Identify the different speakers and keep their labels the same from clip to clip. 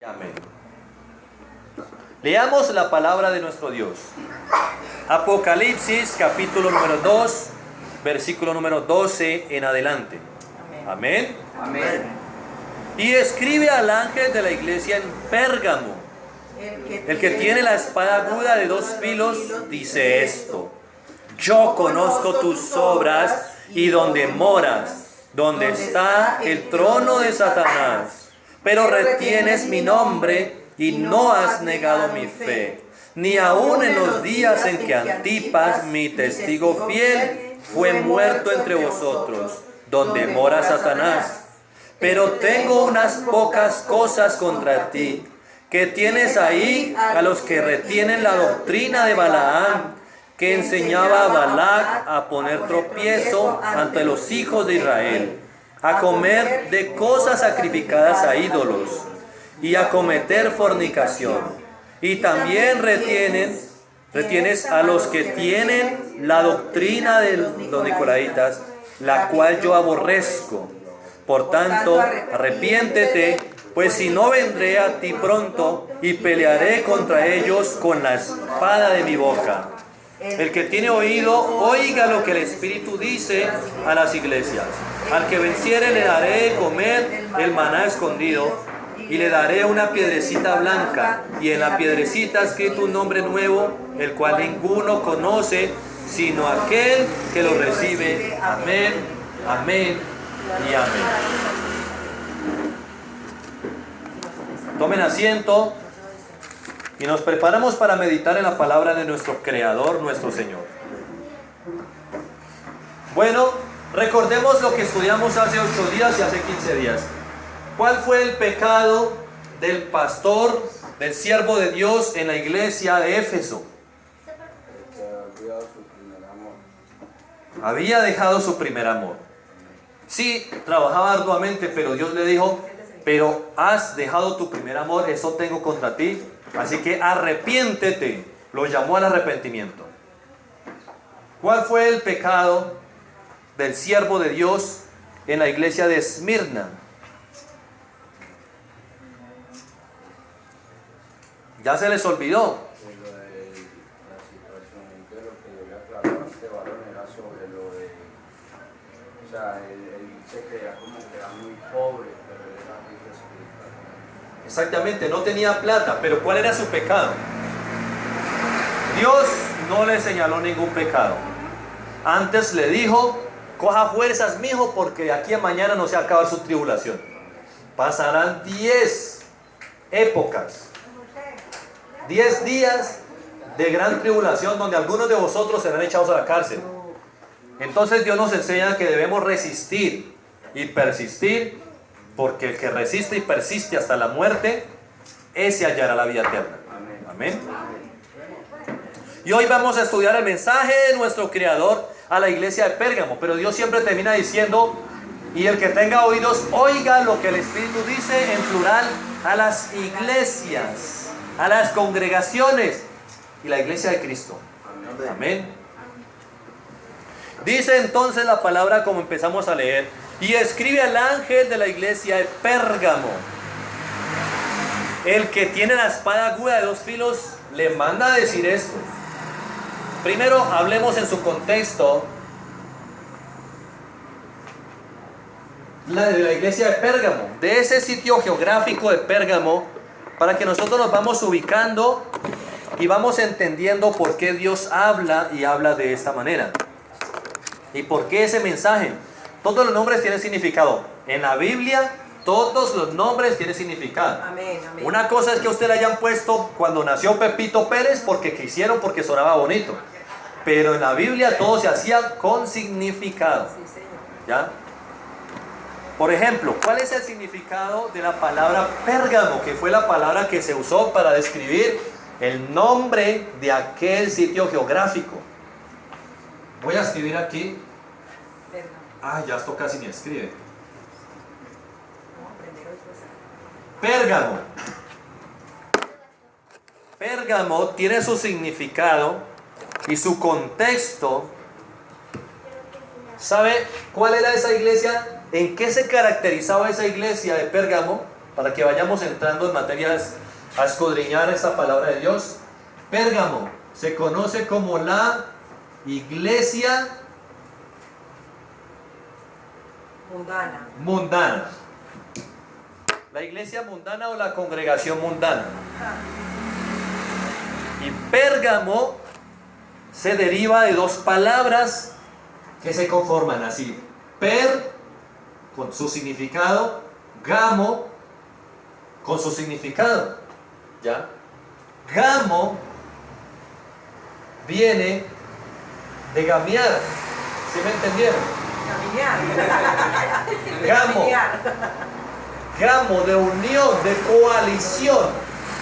Speaker 1: Amén. Leamos la palabra de nuestro Dios. Apocalipsis capítulo número 2, versículo número 12 en adelante. Amén.
Speaker 2: Amén.
Speaker 1: Y escribe al ángel de la iglesia en Pérgamo, el que tiene la espada aguda de dos filos, dice esto: yo conozco tus obras y donde moras, donde está el trono de Satanás. Pero retienes mi nombre y no has negado mi fe, ni aun en los días en que Antipas, mi testigo fiel, fue muerto entre vosotros, donde mora Satanás. Pero tengo unas pocas cosas contra ti, que tienes ahí a los que retienen la doctrina de Balaam, que enseñaba a Balac a poner tropiezo ante los hijos de Israel, a comer de cosas sacrificadas a ídolos y a cometer fornicación. Y también retienes a los que tienen la doctrina de los nicolaitas, la cual yo aborrezco. Por tanto, arrepiéntete, pues si no vendré a ti pronto y pelearé contra ellos con la espada de mi boca. El que tiene oído, oiga lo que el Espíritu dice a las iglesias. Al que venciere le daré de comer el maná escondido, y le daré una piedrecita blanca, y en la piedrecita escrito un nombre nuevo, el cual ninguno conoce, sino aquel que lo recibe. Amén, amén y amén. Tomen asiento y nos preparamos para meditar en la palabra de nuestro Creador, nuestro Señor. Bueno, recordemos lo que estudiamos hace 8 días y hace 15 días. ¿Cuál fue el pecado del pastor, del siervo de Dios en la iglesia de Éfeso? Había dejado su primer amor. Sí, trabajaba arduamente, pero Dios le dijo: pero has dejado tu primer amor, eso tengo contra ti. Así que arrepiéntete. Lo llamó al arrepentimiento. ¿Cuál fue el pecado del siervo de Dios en la iglesia de Esmirna? Ya se les olvidó.
Speaker 2: La situación en que lo que yo le aclaraba a este varón era sobre lo de, o sea, él se creía como que era muy pobre, pero él era rico espiritualmente.
Speaker 1: Exactamente, no tenía plata, pero ¿cuál era su pecado? Dios no le señaló ningún pecado. Antes le dijo: coja fuerzas, mijo, porque de aquí a mañana no se acaba su tribulación. Pasarán 10 épocas, 10 días de gran tribulación, donde algunos de vosotros serán echados a la cárcel. Entonces Dios nos enseña que debemos resistir y persistir, porque el que resiste y persiste hasta la muerte, ese hallará la vida eterna. Amén. Y hoy vamos a estudiar el mensaje de nuestro Creador a la iglesia de Pérgamo. Pero Dios siempre termina diciendo: y el que tenga oídos, oiga lo que el Espíritu dice, en plural, a las iglesias, a las congregaciones y la iglesia de Cristo. Amén. Dice entonces la palabra, como empezamos a leer: y escribe al ángel de la iglesia de Pérgamo, el que tiene la espada aguda de dos filos, le manda a decir esto. Primero hablemos en su contexto de la iglesia de Pérgamo, de ese sitio geográfico de Pérgamo, para que nosotros nos vamos ubicando y vamos entendiendo por qué Dios habla y habla de esta manera. ¿Y por qué ese mensaje? Todos los nombres tienen significado. En la Biblia, todos los nombres tienen significado.
Speaker 3: Amén, amén.
Speaker 1: Una cosa es que a usted le hayan puesto cuando nació Pepito Pérez porque quisieron, porque sonaba bonito. Pero en la Biblia todo se hacía con significado.
Speaker 3: Sí, Señor.
Speaker 1: ¿Ya? Por ejemplo, ¿cuál es el significado de la palabra Pérgamo? Que fue la palabra que se usó para describir el nombre de aquel sitio geográfico. Voy a escribir aquí. Ya esto casi ni escribe. Pérgamo. Pérgamo tiene su significado y su contexto. ¿Sabe cuál era esa iglesia? ¿En qué se caracterizaba esa iglesia de Pérgamo? para que vayamos entrando en materias a escudriñar esta palabra de Dios. Pérgamo se conoce como la iglesia mundana. La iglesia mundana o la congregación mundana. Y Pérgamo se deriva de dos palabras que se conforman así. Per, con su significado, gamo, con su significado. ¿Ya? Gamo viene de gamear. ¿Sí me entendieron? Gamo. Gamo, de unión, de coalición,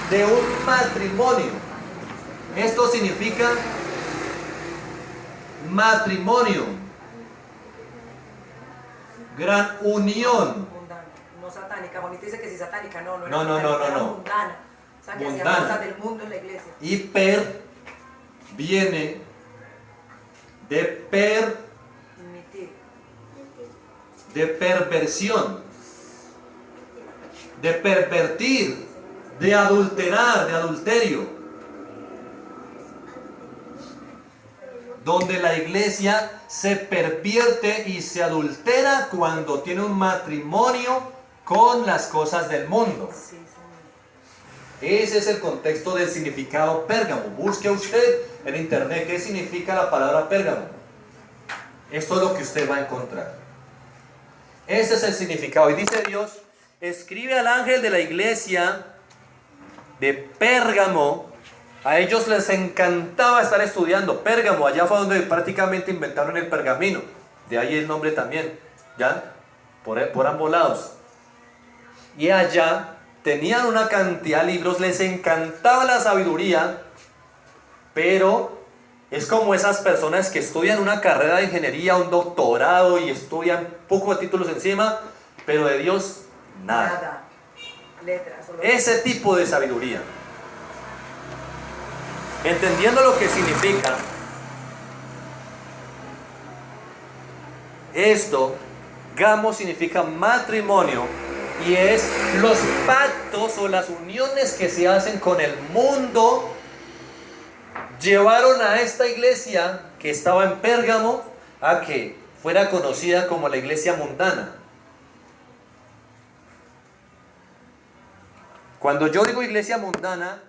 Speaker 1: de un matrimonio. Esto significa matrimonio, gran unión.
Speaker 3: No satánica, bonito dice que sí satánica, no.
Speaker 1: No.
Speaker 3: Mundana. O sea, que hacía
Speaker 1: Mundana.
Speaker 3: cosas del mundo en la iglesia.
Speaker 1: Y per viene de perversión, de pervertir, de adulterar, de adulterio. Donde la iglesia se pervierte y se adultera cuando tiene un matrimonio con las cosas del mundo.
Speaker 3: Sí, señor.
Speaker 1: Ese es el contexto del significado Pérgamo. Busque usted en internet qué significa la palabra Pérgamo. Esto es lo que usted va a encontrar. Ese es el significado. Y dice Dios, escribe al ángel de la iglesia de Pérgamo. A ellos les encantaba estar estudiando Pérgamo. Allá fue donde prácticamente inventaron el pergamino. De ahí el nombre también. ¿Ya? Por ambos lados. Y allá tenían una cantidad de libros. Les encantaba la sabiduría. Pero es como esas personas que estudian una carrera de ingeniería, un doctorado y estudian pocos títulos encima, pero de Dios nada.
Speaker 3: Letras.
Speaker 1: Ese tipo de sabiduría. Entendiendo lo que significa esto, gamo significa matrimonio y es los pactos o las uniones que se hacen con el mundo. Llevaron a esta iglesia que estaba en Pérgamo a que fuera conocida como la iglesia mundana. Cuando yo digo iglesia mundana,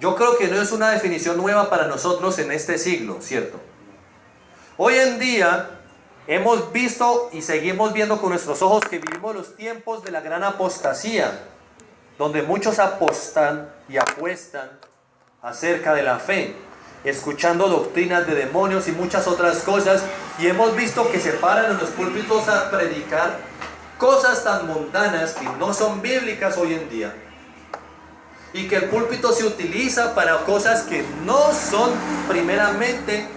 Speaker 1: yo creo que no es una definición nueva para nosotros en este siglo, ¿cierto? Hoy en día hemos visto y seguimos viendo con nuestros ojos que vivimos los tiempos de la gran apostasía, donde muchos apostan y apuestan acerca de la fe, escuchando doctrinas de demonios y muchas otras cosas, y hemos visto que se paran en los púlpitos a predicar cosas tan mundanas que no son bíblicas hoy en día, y que el púlpito se utiliza para cosas que no son primeramente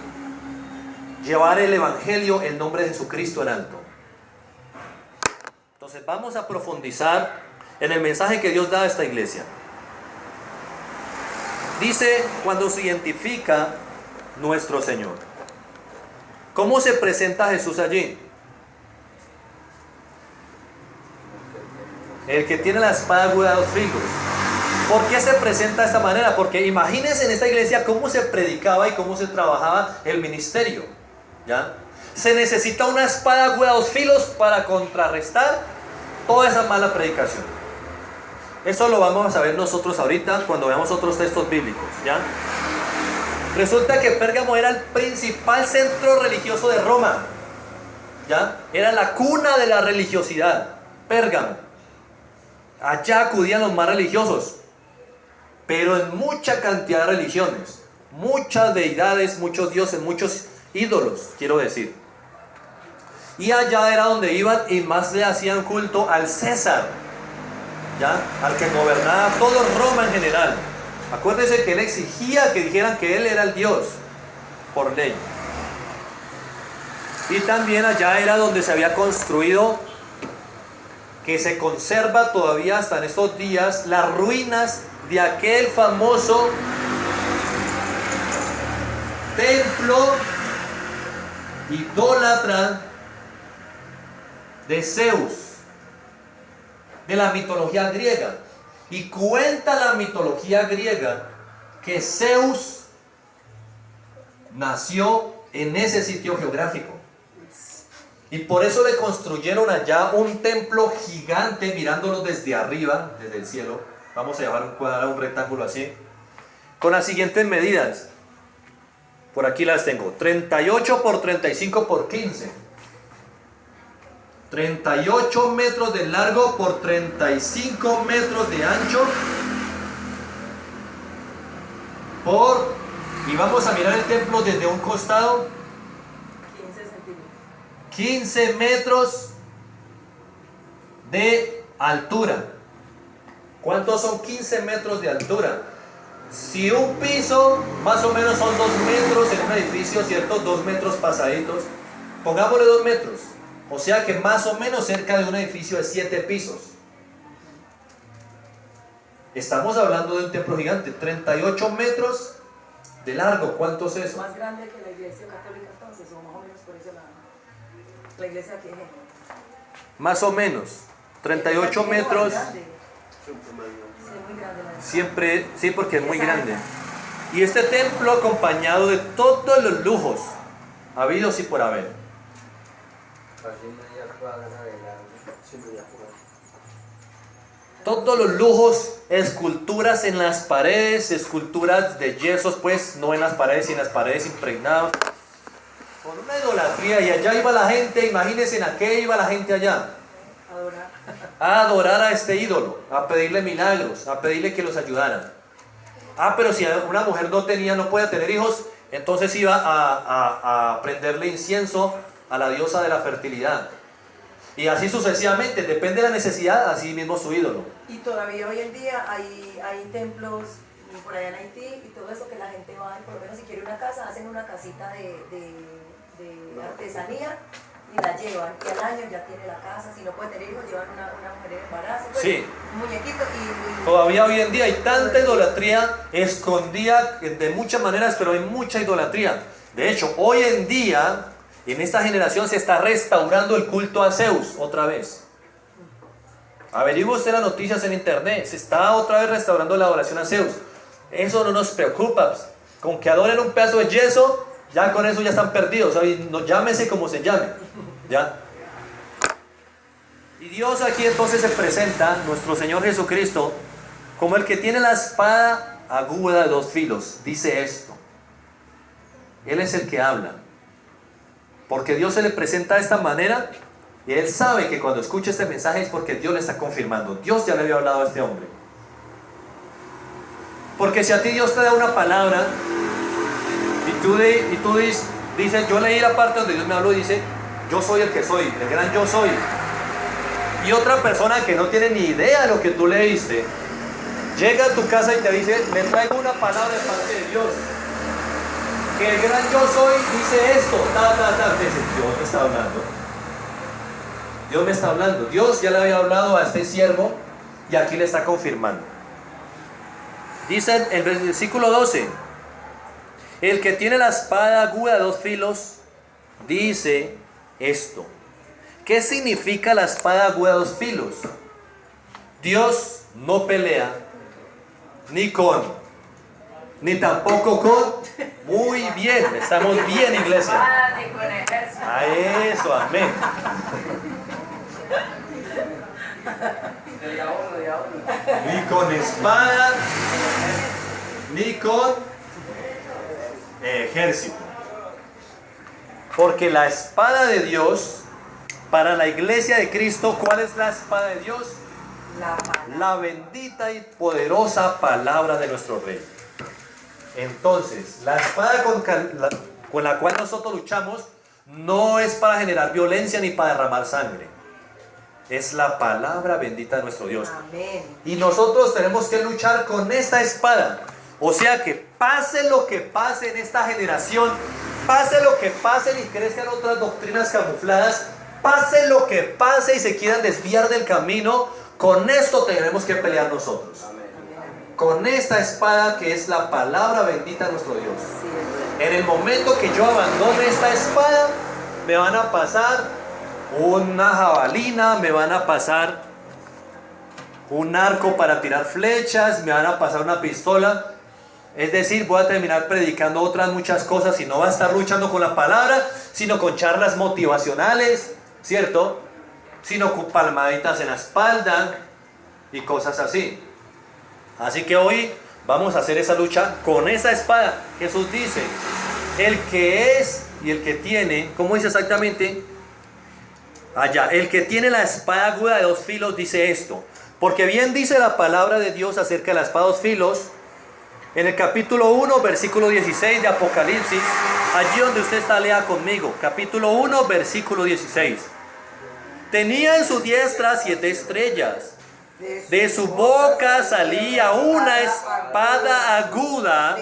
Speaker 1: llevar el evangelio, el nombre de Jesucristo en alto. Entonces vamos a profundizar en el mensaje que Dios da a esta iglesia. Dice cuando se identifica nuestro Señor. ¿Cómo se presenta Jesús allí? El que tiene la espada aguda de dos filos. ¿Por qué se presenta de esta manera? Porque imagínense en esta iglesia cómo se predicaba y cómo se trabajaba el ministerio. ¿Ya? Se necesita una espada aguda de dos filos para contrarrestar toda esa mala predicación. Eso lo vamos a ver nosotros ahorita cuando veamos otros textos bíblicos, ¿ya? Resulta que Pérgamo era el principal centro religioso de Roma, ¿ya? Era la cuna de la religiosidad, Pérgamo. Allá acudían los más religiosos, pero en mucha cantidad de religiones, muchas deidades, muchos dioses, muchos ídolos, quiero decir. Y allá era donde iban y más le hacían culto al César, ¿ya? Al que gobernaba todo Roma en general. Acuérdense que él exigía que dijeran que él era el Dios por ley. Y también allá era donde se había construido, que se conserva todavía hasta en estos días, las ruinas de aquel famoso templo idólatra de Zeus. de la mitología griega. Y cuenta la mitología griega que Zeus nació en ese sitio geográfico. Y por eso le construyeron allá un templo gigante mirándolo desde arriba, desde el cielo. Vamos a llevar un cuadrado, un rectángulo así, con las siguientes medidas. Por aquí las tengo: 38 por 35 por 15. 38 metros de largo por 35 metros de ancho por... Y vamos a mirar el templo desde un costado.
Speaker 3: 15 centímetros.
Speaker 1: 15 metros de altura. ¿Cuántos son 15 metros de altura? Si un piso más o menos son 2 metros en un edificio, ¿cierto? 2 metros pasaditos. Pongámosle 2 metros. O sea que más o menos cerca de un edificio de 7 pisos. Estamos hablando de un templo gigante, 38 metros de largo. ¿Cuánto es eso?
Speaker 3: Más grande que la iglesia católica entonces, o más o menos por ese lado. La iglesia que es
Speaker 1: Más o menos. 38 metros.
Speaker 3: Muy grande la
Speaker 1: Siempre, sí, porque es muy grande. Y este templo acompañado de todos los lujos habidos y por haber.
Speaker 2: Casi media cuadra de largo. Sí, media cuadra.
Speaker 1: Todos los lujos, esculturas en las paredes, esculturas de yesos, pues no en las paredes, sino en las paredes impregnadas. Con una idolatría, y allá iba la gente, imagínense a qué iba la gente allá.
Speaker 3: adorar.
Speaker 1: A adorar a este ídolo, a pedirle milagros, a pedirle que los ayudaran. Pero si una mujer no podía tener hijos, entonces iba a prenderle incienso a la diosa de la fertilidad. Y así sucesivamente, depende de la necesidad, así mismo su ídolo.
Speaker 3: Y todavía hoy en día hay templos por allá en Haití y todo eso que la gente va, y por lo menos si quiere una casa, hacen una casita de artesanía y la llevan. Y al año ya tiene la casa, si no puede tener hijos, llevan una mujer en embarazo, pues,
Speaker 1: Sí.
Speaker 3: un muñequito y...
Speaker 1: Todavía hoy en día hay tanta idolatría escondida de muchas maneras, pero hay mucha idolatría. De hecho, hoy en día, en esta generación se está restaurando el culto a Zeus otra vez. Averigüe usted las noticias en internet, se está otra vez restaurando la adoración a Zeus. Eso no nos preocupa, con que adoren un pedazo de yeso, ya con eso ya están perdidos, ¿sabes? No, llámese como se llame, ¿ya? Y Dios aquí entonces se presenta, nuestro Señor Jesucristo, como el que tiene la espada aguda de 2 filos. Dice esto: Él es el que habla, porque Dios se le presenta de esta manera, y Él sabe que cuando escucha este mensaje es porque Dios le está confirmando. Dios ya le había hablado a este hombre. Porque si a ti Dios te da una palabra y tú dices, yo leí la parte donde Dios me habló y dice, yo soy el que soy, el gran yo soy. Y otra persona que no tiene ni idea de lo que tú leíste, llega a tu casa y te dice, me traigo una palabra de parte de Dios. Que el gran yo soy dice esto, dice, Dios me está hablando. Dios me está hablando. Dios ya le había hablado a este siervo y aquí le está confirmando. Dice en el versículo 12, el que tiene la espada aguda de 2 filos, dice esto. ¿Qué significa la espada aguda de 2 filos? Dios no pelea ni tampoco con. Muy bien, estamos bien, iglesia. A eso, amén. Ni con espada, ni con ejército. Porque la espada de Dios, para la iglesia de Cristo, ¿cuál es la espada de Dios? La bendita y poderosa palabra de nuestro Rey. Entonces, la espada con la cual nosotros luchamos no es para generar violencia ni para derramar sangre. Es la palabra bendita de nuestro Dios.
Speaker 3: Amén.
Speaker 1: Y nosotros tenemos que luchar con esta espada. O sea que pase lo que pase en esta generación, pase lo que pase y crezcan otras doctrinas camufladas, pase lo que pase y se quieran desviar del camino, con esto tenemos que pelear nosotros. Con esta espada que es la palabra bendita de nuestro Dios. En el momento que yo abandone esta espada, me van a pasar una jabalina, me van a pasar un arco para tirar flechas, me van a pasar una pistola. Es decir, voy a terminar predicando otras muchas cosas y no va a estar luchando con la palabra, sino con charlas motivacionales, ¿cierto? Sino con palmaditas en la espalda y cosas así. Así que hoy vamos a hacer esa lucha con esa espada. Jesús dice, el que es y el que tiene, ¿cómo dice exactamente? Allá, el que tiene la espada aguda de 2 filos dice esto. Porque bien dice la palabra de Dios acerca de la espada de 2 filos, en el capítulo 1, versículo 16 de Apocalipsis, allí donde usted está, lea conmigo. Capítulo 1, versículo 16. Tenía en su diestra 7 estrellas. De su boca salía una espada aguda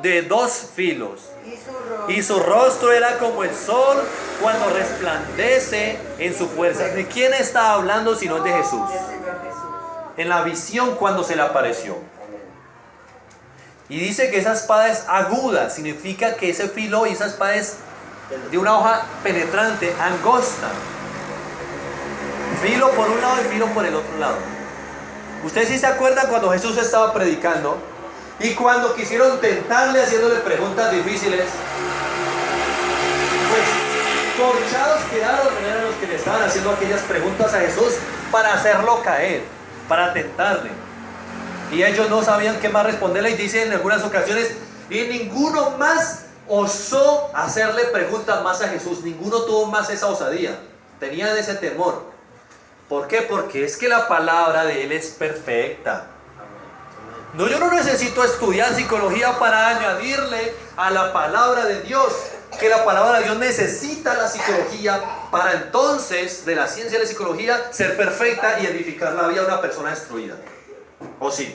Speaker 1: de 2 filos. Y su rostro era como el sol cuando resplandece en su fuerza. ¿De quién está hablando si no es de Jesús? En la visión cuando se le apareció. Y dice que esa espada es aguda, significa que ese filo y esa espada es de una hoja penetrante, angosta. Filo por un lado y filo por el otro lado. Ustedes sí se acuerdan cuando Jesús estaba predicando y cuando quisieron tentarle haciéndole preguntas difíciles, pues corchados quedaron, eran los que le estaban haciendo aquellas preguntas a Jesús para hacerlo caer, para tentarle. Y ellos no sabían qué más responderle, y dice en algunas ocasiones, y ninguno más osó hacerle preguntas más a Jesús, ninguno tuvo más esa osadía, tenían ese temor. ¿Por qué? Porque es que la palabra de Él es perfecta. No, yo no necesito estudiar psicología para añadirle a la palabra de Dios, que la palabra de Dios necesita la psicología para entonces, de la ciencia de la psicología, ser perfecta y edificar la vida de una persona destruida. ¿O sí?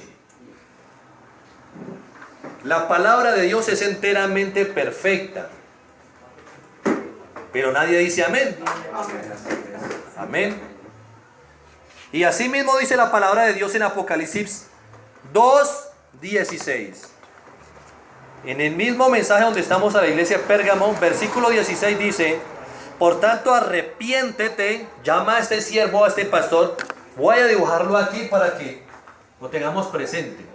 Speaker 1: La palabra de Dios es enteramente perfecta. Pero nadie dice amén. Amén. Y así mismo dice la palabra de Dios en Apocalipsis 2:16. En el mismo mensaje donde estamos a la iglesia de Pérgamo, versículo 16 dice: por tanto arrepiéntete, llama a este siervo, a este pastor. Voy a dibujarlo aquí para que lo tengamos presente.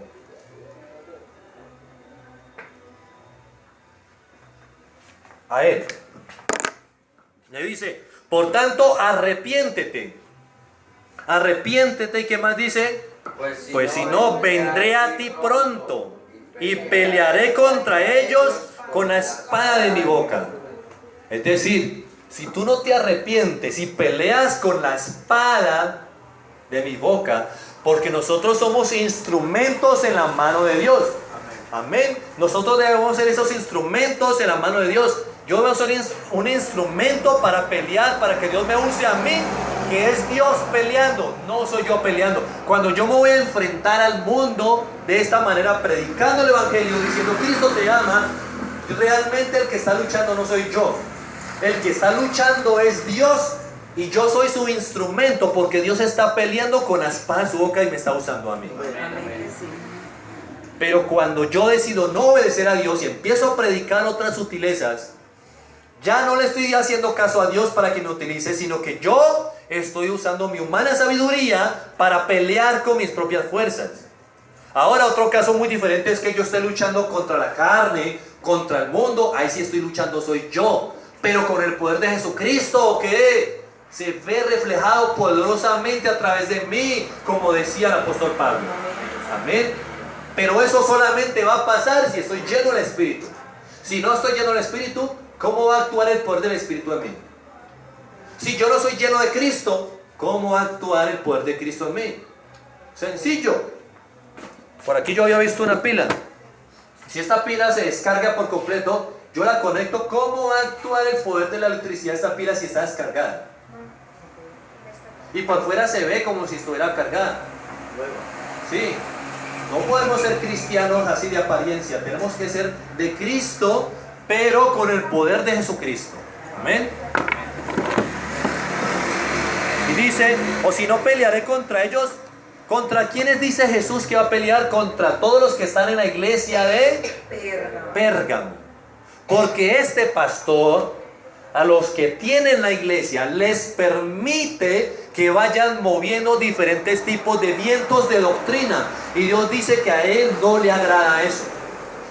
Speaker 1: A él. Le dice, por tanto arrepiéntete. Arrepiéntete, ¿y qué más dice? Pues si no, vendré a ti pronto y pelearé contra ellos con la espada de mi boca. Es decir, si tú no te arrepientes y peleas con la espada de mi boca, porque nosotros somos instrumentos en la mano de Dios. Amén. Nosotros debemos ser esos instrumentos en la mano de Dios. Yo debo ser un instrumento para pelear, para que Dios me use a mí, que es Dios peleando, no soy yo peleando. Cuando yo me voy a enfrentar al mundo de esta manera, predicando el evangelio, diciendo Cristo te ama, realmente el que está luchando no soy yo. El que está luchando es Dios, y yo soy su instrumento, porque Dios está peleando con la espada en su boca y me está usando a mí. Pero cuando yo decido no obedecer a Dios y empiezo a predicar otras sutilezas, ya no le estoy haciendo caso a Dios para que me utilice, sino que yo estoy usando mi humana sabiduría para pelear con mis propias fuerzas. Ahora, otro caso muy diferente es que yo esté luchando contra la carne, contra el mundo. Ahí sí estoy luchando, soy yo. Pero con el poder de Jesucristo, que se ve reflejado poderosamente a través de mí, como decía el apóstol Pablo. Amén. Pero eso solamente va a pasar si estoy lleno del Espíritu. Si no estoy lleno del Espíritu, ¿cómo va a actuar el poder del Espíritu en mí? Si yo no soy lleno de Cristo, ¿cómo va a actuar el poder de Cristo en mí? Sencillo. Por aquí yo había visto una pila. Si esta pila se descarga por completo, yo la conecto. ¿Cómo va a actuar el poder de la electricidad de esta pila si está descargada? Y por fuera se ve como si estuviera cargada. Sí. No podemos ser cristianos así de apariencia. Tenemos que ser de Cristo, pero con el poder de Jesucristo. Amén. Y dice, o si no, pelearé contra ellos. ¿Contra quiénes dice Jesús que va a pelear? Contra todos los que están en la iglesia de Pérgamo. Porque este pastor, a los que tienen la iglesia, les permite que vayan moviendo diferentes tipos de vientos de doctrina. Y Dios dice que a Él no le agrada eso.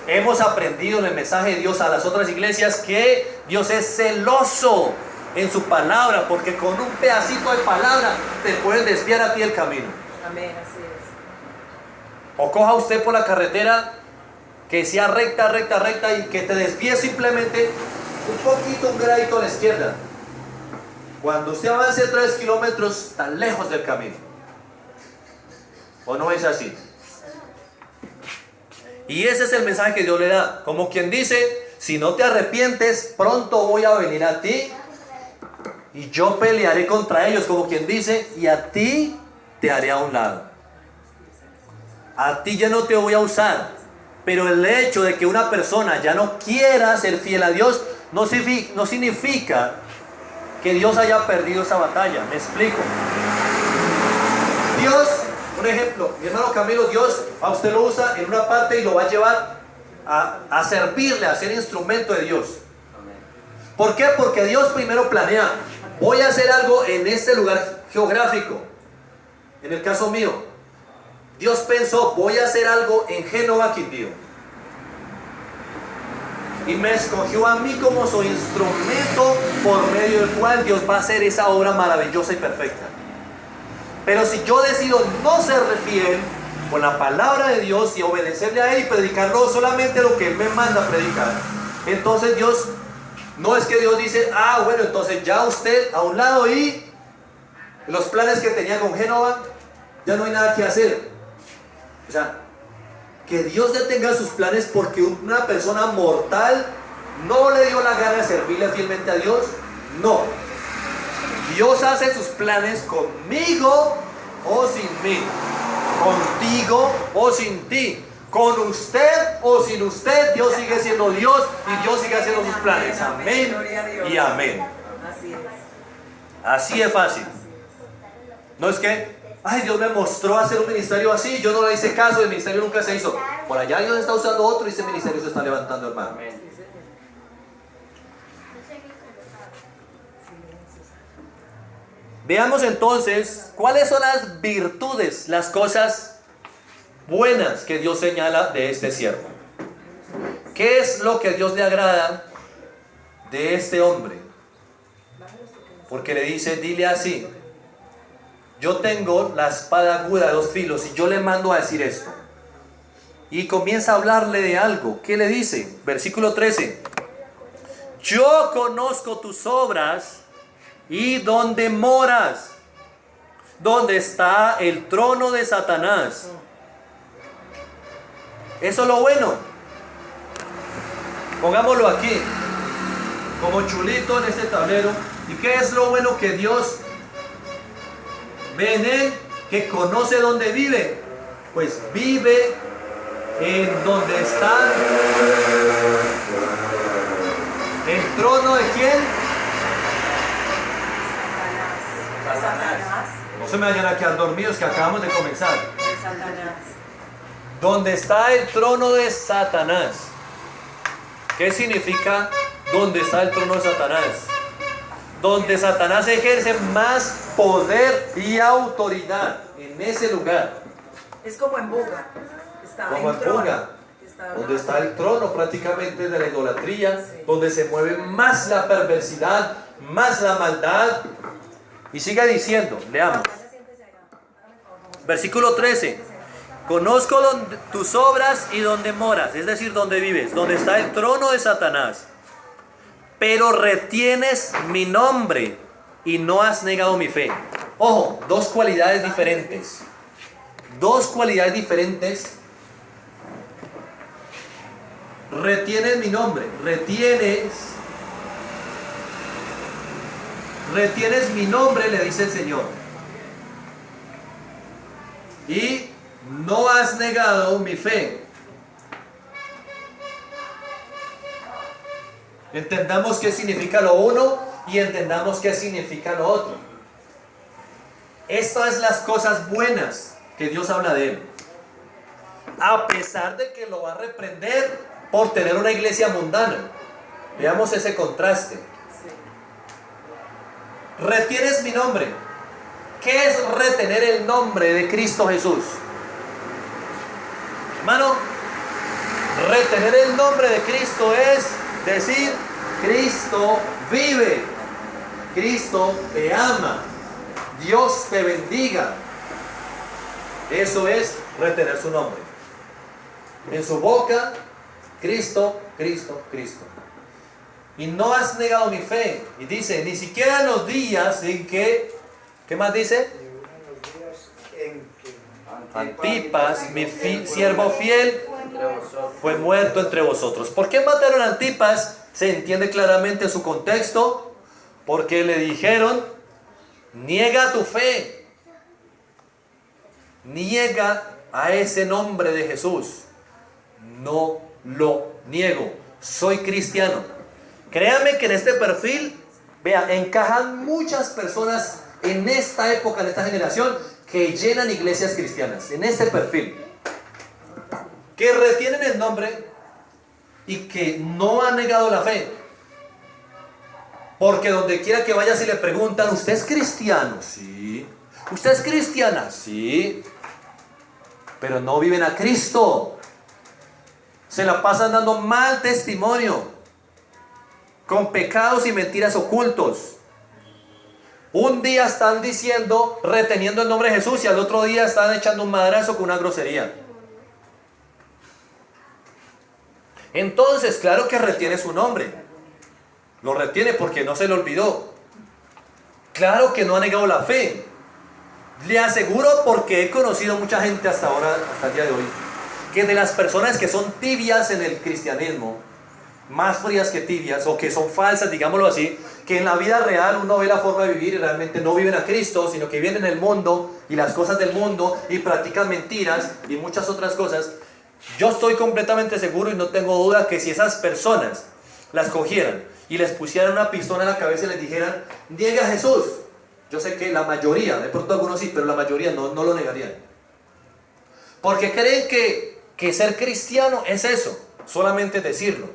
Speaker 1: Hemos aprendido en el mensaje de Dios a las otras iglesias que Dios es celoso en su palabra, porque con un pedacito de palabra te pueden desviar a ti el camino.
Speaker 3: Amén, así es.
Speaker 1: O coja usted por la carretera que sea recta, recta, recta y que te desvíe simplemente un poquito, un gradito a la izquierda. Cuando usted avance 3 kilómetros, está lejos del camino. ¿O no es así? Y ese es el mensaje que Dios le da. Como quien dice, si no te arrepientes, pronto voy a venir a ti y yo pelearé contra ellos, como quien dice, y a ti te haré a un lado. A ti ya no te voy a usar. Pero el hecho de que una persona ya no quiera ser fiel a Dios no significa que Dios haya perdido esa batalla. Me explico. Dios, un ejemplo, mi hermano Camilo, Dios a usted lo usa en una parte y lo va a llevar a servirle, a ser instrumento de Dios. ¿Por qué? Porque Dios primero planea, voy a hacer algo en este lugar geográfico. En el caso mío, Dios pensó, voy a hacer algo en Génova, Quindío. Y me escogió a mí como su instrumento por medio del cual Dios va a hacer esa obra maravillosa y perfecta. Pero si yo decido no ser fiel con la palabra de Dios y obedecerle a Él y predicarlo solamente lo que Él me manda a predicar, entonces Dios, no es que Dios dice, bueno, entonces ya usted a un lado y los planes que tenía con Génova, ya no hay nada que hacer. O sea, que Dios detenga sus planes porque una persona mortal no le dio la gana de servirle fielmente a Dios. No. Dios hace sus planes conmigo o sin mí, contigo o sin ti, con usted o sin usted. Dios sigue siendo Dios y Dios sigue haciendo sus planes. Amén y amén.
Speaker 3: Así es.
Speaker 1: Así es fácil. No es que, Dios me mostró hacer un ministerio así, yo no le hice caso, el ministerio nunca se hizo. Por allá Dios está usando otro y ese ministerio se está levantando, hermano. Veamos entonces cuáles son las virtudes, las cosas buenas que Dios señala de este siervo. ¿Qué es lo que a Dios le agrada de este hombre? Porque le dice, dile así, yo tengo la espada aguda de 2 filos y yo le mando a decir esto. Y comienza a hablarle de algo. ¿Qué le dice? Versículo 13. Yo conozco tus obras y donde moras, donde está el trono de Satanás. Eso es lo bueno. Pongámoslo aquí, como chulito en este tablero. ¿Y qué es lo bueno que Dios ve en él? Que conoce dónde vive. Pues vive en donde está el trono de quién.
Speaker 3: Satanás.
Speaker 1: No se me vayan a quedar dormidos que acabamos de comenzar.
Speaker 3: Satanás.
Speaker 1: Donde está el trono de Satanás. ¿Qué significa donde está el trono de Satanás? Donde Satanás ejerce más poder y autoridad en ese lugar.
Speaker 3: Es como en Buga.
Speaker 1: Como en Buga, donde está el trono prácticamente de la idolatría, sí. Donde se mueve más la perversidad, más la maldad. Y sigue diciendo, leamos. Versículo 13. Conozco tus obras y donde moras, es decir, donde vives, donde está el trono de Satanás. Pero retienes mi nombre y no has negado mi fe. Ojo, 2 cualidades diferentes. 2 cualidades diferentes. Retienes mi nombre, retienes mi nombre, le dice el Señor. Y no has negado mi fe. Entendamos qué significa lo uno y entendamos qué significa lo otro. Estas son las cosas buenas que Dios habla de él. A pesar de que lo va a reprender por tener una iglesia mundana. Veamos ese contraste. Retienes mi nombre. ¿Qué es retener el nombre de Cristo Jesús? Hermano, retener el nombre de Cristo es decir, Cristo vive, Cristo te ama, Dios te bendiga. Eso es retener su nombre. En su boca, Cristo, Cristo, Cristo. Y no has negado mi fe. Y dice, ni siquiera en los días en que, ¿qué más dice? Antipas, mi siervo fiel, fue muerto entre vosotros. ¿Por qué mataron a Antipas? Se entiende claramente su contexto. Porque le dijeron, niega tu fe. Niega a ese nombre de Jesús. No lo niego. Soy cristiano. Créame que en este perfil, vea, encajan muchas personas en esta época, en esta generación, que llenan iglesias cristianas. En este perfil. Que retienen el nombre y que no han negado la fe. Porque donde quiera que vaya, si le preguntan, ¿usted es cristiano? Sí. ¿Usted es cristiana? Sí. Pero no viven a Cristo. Se la pasan dando mal testimonio, con pecados y mentiras ocultos. Un día están diciendo, reteniendo el nombre de Jesús, y al otro día están echando un madrazo con una grosería. Entonces, claro que retiene su nombre. Lo retiene porque no se le olvidó. Claro que no ha negado la fe. Le aseguro, porque he conocido mucha gente hasta ahora, hasta el día de hoy, que de las personas que son tibias en el cristianismo, más frías que tibias, o que son falsas, digámoslo así, que en la vida real uno ve la forma de vivir y realmente no viven a Cristo, sino que viven en el mundo y las cosas del mundo y practican mentiras y muchas otras cosas. Yo estoy completamente seguro y no tengo duda que si esas personas las cogieran y les pusieran una pistola en la cabeza y les dijeran, niegue a Jesús, yo sé que la mayoría, de pronto algunos sí, pero la mayoría no lo negarían. Porque creen que ser cristiano es eso, solamente decirlo.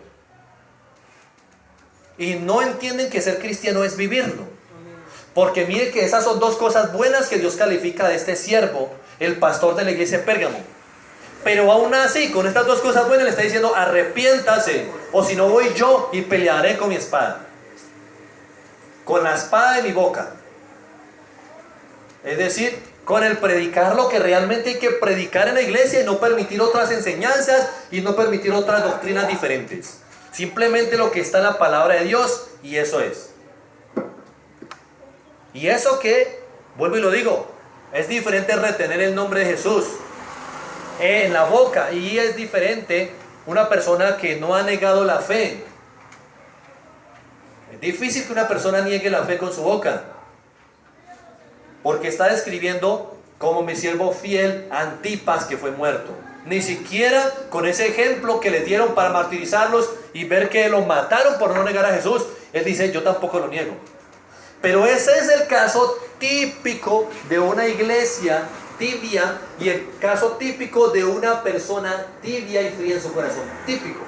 Speaker 1: Y no entienden que ser cristiano es vivirlo. Porque mire que esas son dos cosas buenas que Dios califica de este siervo, el pastor de la iglesia de Pérgamo. Pero aún así, con estas dos cosas buenas le está diciendo, arrepiéntase, o si no voy yo y pelearé con mi espada. Con la espada de mi boca. Es decir, con el predicar lo que realmente hay que predicar en la iglesia y no permitir otras enseñanzas y no permitir otras doctrinas diferentes. Simplemente lo que está en la palabra de Dios, y eso es. Y eso que, vuelvo y lo digo, es diferente retener el nombre de Jesús en la boca, y es diferente una persona que no ha negado la fe. Es difícil que una persona niegue la fe con su boca, porque está describiendo como mi siervo fiel Antipas, que fue muerto. Ni siquiera con ese ejemplo que les dieron para martirizarlos y ver que lo mataron por no negar a Jesús, él dice, yo tampoco lo niego. Pero ese es el caso típico de una iglesia tibia y el caso típico de una persona tibia y fría en su corazón. Típico.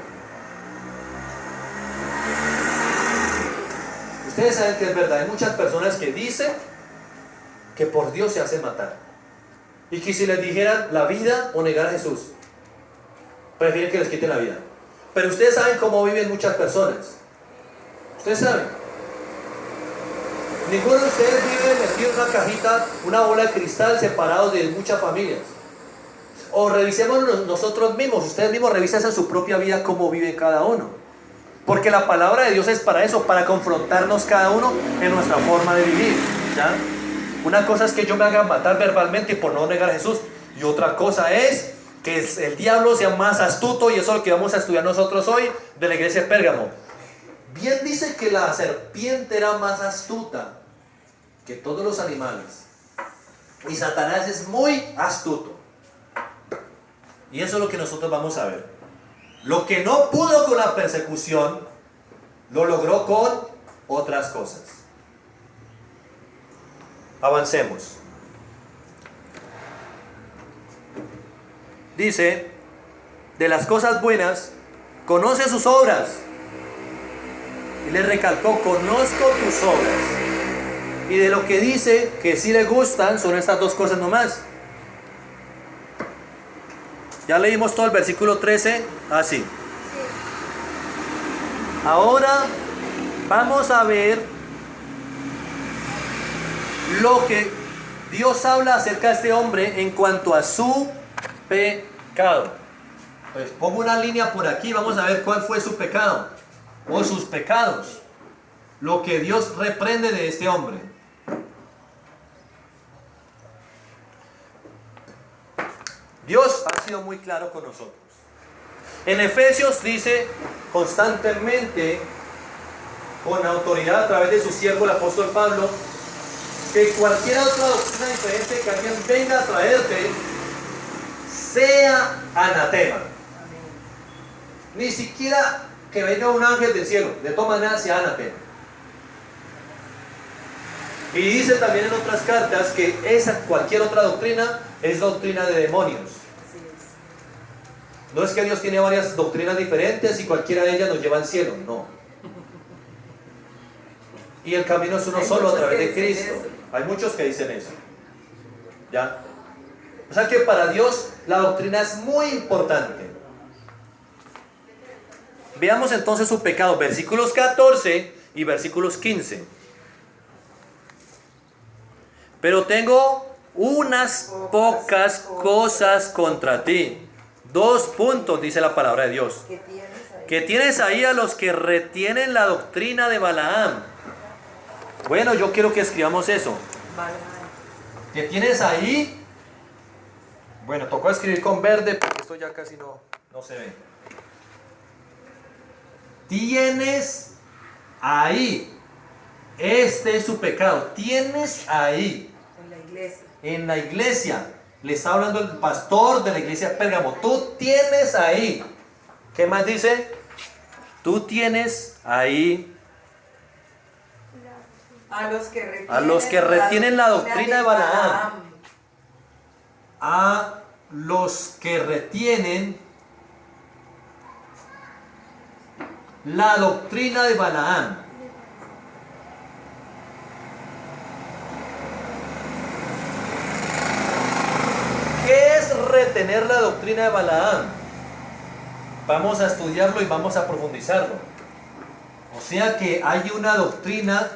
Speaker 1: Ustedes saben que es verdad, hay muchas personas que dicen que por Dios se hacen matar. Y que si les dijeran la vida o negar a Jesús, prefieren que les quiten la vida. Pero ustedes saben cómo viven muchas personas. Ustedes saben. Ninguno de ustedes vive metido en una cajita, una bola de cristal, separados de muchas familias. O revisemos nosotros mismos, ustedes mismos revisen en su propia vida cómo vive cada uno. Porque la palabra de Dios es para eso, para confrontarnos cada uno en nuestra forma de vivir. ¿Ya? Una cosa es que yo me haga matar verbalmente por no negar a Jesús. Y otra cosa es que el diablo sea más astuto, y eso es lo que vamos a estudiar nosotros hoy de la iglesia de Pérgamo. Bien dice que la serpiente era más astuta que todos los animales. Y Satanás es muy astuto. Y eso es lo que nosotros vamos a ver. Lo que no pudo con la persecución, lo logró con otras cosas. Avancemos. Dice, de las cosas buenas, conoce sus obras. Y le recalcó, conozco tus obras. Y de lo que dice que sí le gustan son estas dos cosas nomás. Ya leímos todo el versículo 13, así. Ahora vamos a ver lo que Dios habla acerca de este hombre en cuanto a su pecado. Pues pongo una línea por aquí, vamos a ver cuál fue su pecado o sus pecados. Lo que Dios reprende de este hombre. Dios ha sido muy claro con nosotros. En Efesios dice constantemente, con autoridad a través de su siervo el apóstol Pablo, que cualquier otra doctrina diferente que alguien venga a traerte sea anatema. Ni siquiera que venga un ángel del cielo, de todas maneras sea anatema. Y dice también en otras cartas que cualquier otra doctrina es doctrina de demonios. No es que Dios tiene varias doctrinas diferentes y cualquiera de ellas nos lleva al cielo, no. Y el camino es uno solo a través de Cristo. Hay muchos que dicen eso. ¿Ya? O sea que para Dios la doctrina es muy importante. Veamos entonces su pecado, versículos 14 y versículos 15. Pero tengo unas pocas cosas contra ti. 2 puntos, dice la palabra de Dios. Que tienes ahí a los que retienen la doctrina de Balaam. Bueno, yo quiero que escribamos eso. Que tienes ahí. Bueno, tocó escribir con verde porque esto ya casi no se ve. Tienes ahí. Este es su pecado. Tienes ahí.
Speaker 3: En la iglesia.
Speaker 1: En la iglesia. Le está hablando el pastor de la iglesia de Pérgamo. Tú tienes ahí. ¿Qué más dice? Tú tienes ahí.
Speaker 3: A los que retienen
Speaker 1: la doctrina de Balaam. A los que retienen la doctrina de Balaam. ¿Qué es retener la doctrina de Balaam? Vamos a estudiarlo y vamos a profundizarlo. O sea que hay una doctrina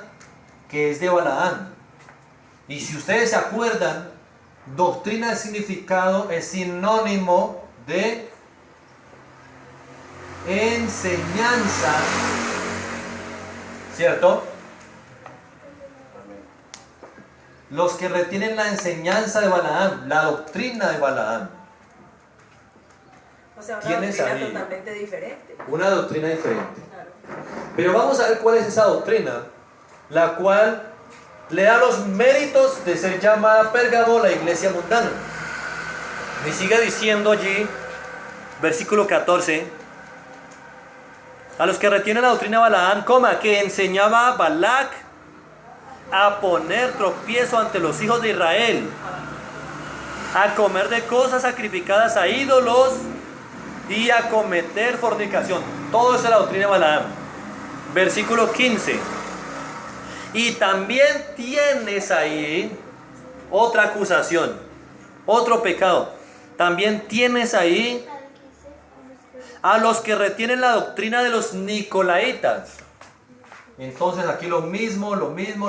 Speaker 1: que es de Balaam. Y si ustedes se acuerdan, doctrina de significado es sinónimo de enseñanza, ¿cierto? Los que retienen la enseñanza de Balaam, la doctrina de Balaam.
Speaker 3: O sea, una
Speaker 1: Tienes
Speaker 3: doctrina
Speaker 1: ahí
Speaker 3: totalmente diferente.
Speaker 1: una doctrina diferente.
Speaker 3: Claro.
Speaker 1: Pero vamos a ver cuál es esa doctrina, la cual le da los méritos de ser llamada Pérgamo la iglesia mundana. Y sigue diciendo allí, versículo 14, a los que retienen la doctrina de Balaam, que enseñaba a Balac a poner tropiezo ante los hijos de Israel, a comer de cosas sacrificadas a ídolos y a cometer fornicación. Todo eso es la doctrina de Balaam. Versículo 15. Y también tienes ahí otra acusación, otro pecado. También tienes ahí a los que retienen la doctrina de los nicolaitas. Entonces aquí lo mismo de los nicolaitas.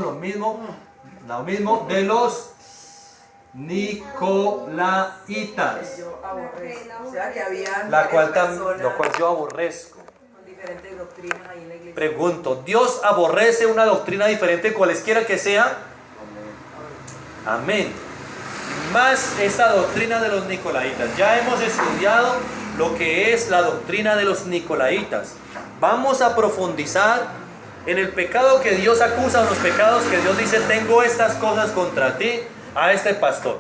Speaker 3: O sea, que había
Speaker 1: Lo cual yo aborrezco.
Speaker 3: con diferentes doctrinas ahí en la iglesia.
Speaker 1: Pregunto, ¿Dios aborrece una doctrina diferente cualesquiera que sea? Amén. Más esta doctrina de los nicolaitas. Ya hemos estudiado lo que es la doctrina de los nicolaitas. Vamos a profundizar en el pecado que Dios acusa, en los pecados que Dios dice, tengo estas cosas contra ti, a este pastor.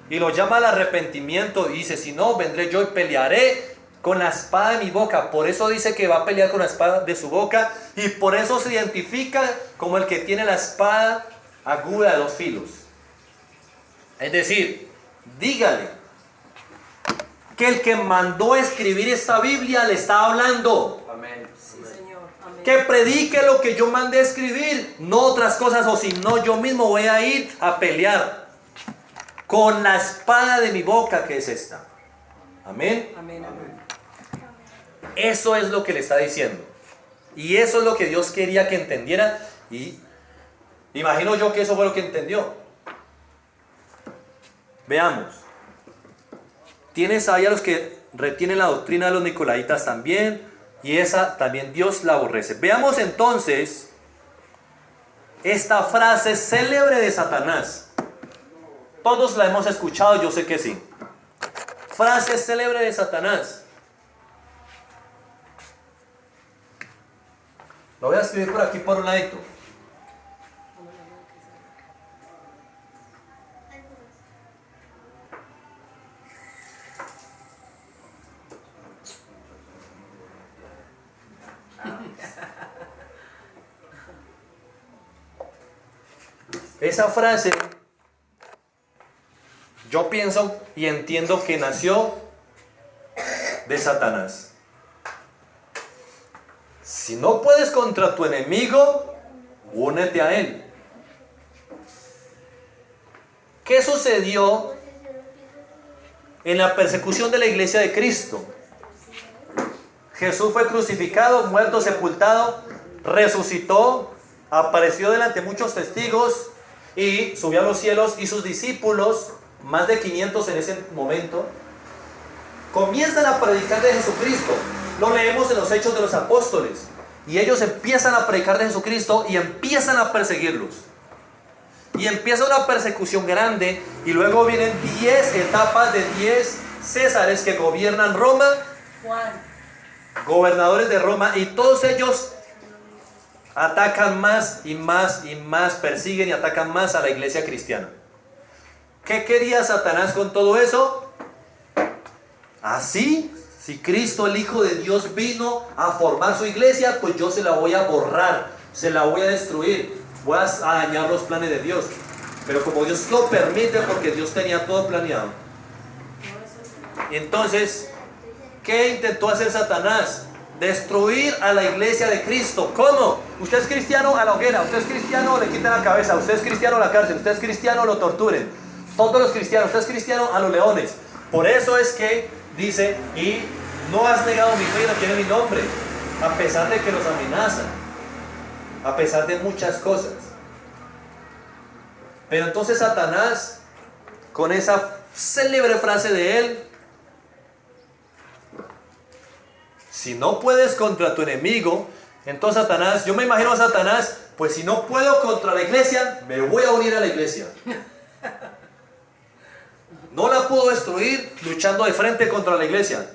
Speaker 1: Y lo llama al arrepentimiento y dice, si no, vendré yo y pelearé con la espada de mi boca. Por eso dice que va a pelear con la espada de su boca y por eso se identifica como el que tiene la espada aguda de 2 filos. Es decir, dígale que el que mandó escribir esta Biblia le está hablando.
Speaker 2: Amén.
Speaker 3: Sí, Señor.
Speaker 1: Que predique lo que yo mandé a escribir, no otras cosas, o si no, yo mismo voy a ir a pelear con la espada de mi boca, que es esta. Amén.
Speaker 3: Amén, amén.
Speaker 1: Eso es lo que le está diciendo. Y eso es lo que Dios quería que entendiera. Y imagino yo que eso fue lo que entendió. Veamos. Tienes ahí a los que retienen la doctrina de los nicolaitas también. Y esa también Dios la aborrece. Veamos entonces esta frase célebre de Satanás. Todos la hemos escuchado, yo sé que sí. Frase célebre de Satanás. Lo voy a escribir por aquí por un ladito. Esa frase, yo pienso y entiendo que nació de Satanás. Si no puedes contra tu enemigo, únete a él. ¿Qué sucedió en la persecución de la iglesia de Cristo? Jesús fue crucificado, muerto, sepultado, resucitó, apareció delante de muchos testigos y subió a los cielos, y sus discípulos, más de 500 en ese momento, comienzan a predicar de Jesucristo. Lo leemos en los Hechos de los Apóstoles. Y ellos empiezan a predicar de Jesucristo y empiezan a perseguirlos. Y empieza una persecución grande. Y luego vienen 10 etapas de 10 césares que gobiernan Roma. Gobernadores de Roma. Y todos ellos atacan más y más y más. Persiguen y atacan más a la iglesia cristiana. ¿Qué quería Satanás con todo eso? Así. Si Cristo, el Hijo de Dios, vino a formar su iglesia, pues yo se la voy a borrar, se la voy a destruir, voy a dañar los planes de Dios. Pero como Dios lo permite, porque Dios tenía todo planeado. Entonces, ¿qué intentó hacer Satanás? Destruir a la iglesia de Cristo. ¿Cómo? Usted es cristiano, a la hoguera. Usted es cristiano, le quitan la cabeza. Usted es cristiano, a la cárcel. Usted es cristiano, lo torturen. Todos los cristianos. Usted es cristiano, a los leones. Por eso es que dice, y no has negado mi fe y no tiene mi nombre, a pesar de que los amenazan, a pesar de muchas cosas. Pero entonces Satanás, con esa célebre frase de él, si no puedes contra tu enemigo, entonces Satanás, yo me imagino a Satanás, pues si no puedo contra la iglesia, me voy a unir a la iglesia. No la puedo destruir luchando de frente contra la iglesia.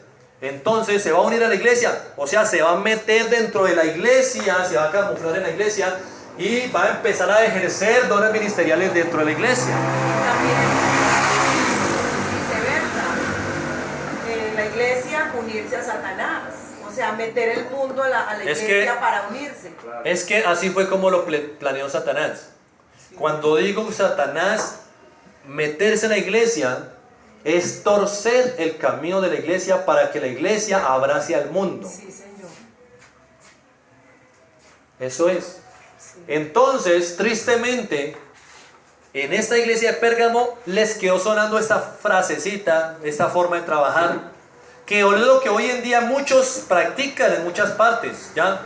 Speaker 1: Entonces se va a unir a la iglesia. O sea, se va a meter dentro de la iglesia, se va a camuflar en la iglesia y va a empezar a ejercer dones ministeriales dentro de la iglesia.
Speaker 3: También viceversa. En la iglesia unirse a Satanás. O sea, meter el mundo a la iglesia para unirse.
Speaker 1: Es que así fue como lo planeó Satanás. Cuando digo Satanás, meterse en la iglesia es torcer el camino de la iglesia para que la iglesia abrace al mundo.
Speaker 3: Sí, Señor.
Speaker 1: Eso es.
Speaker 3: Sí.
Speaker 1: Entonces, tristemente, en esta iglesia de Pérgamo les quedó sonando esta frasecita, esta forma de trabajar, que es lo que hoy en día muchos practican en muchas partes, ¿ya?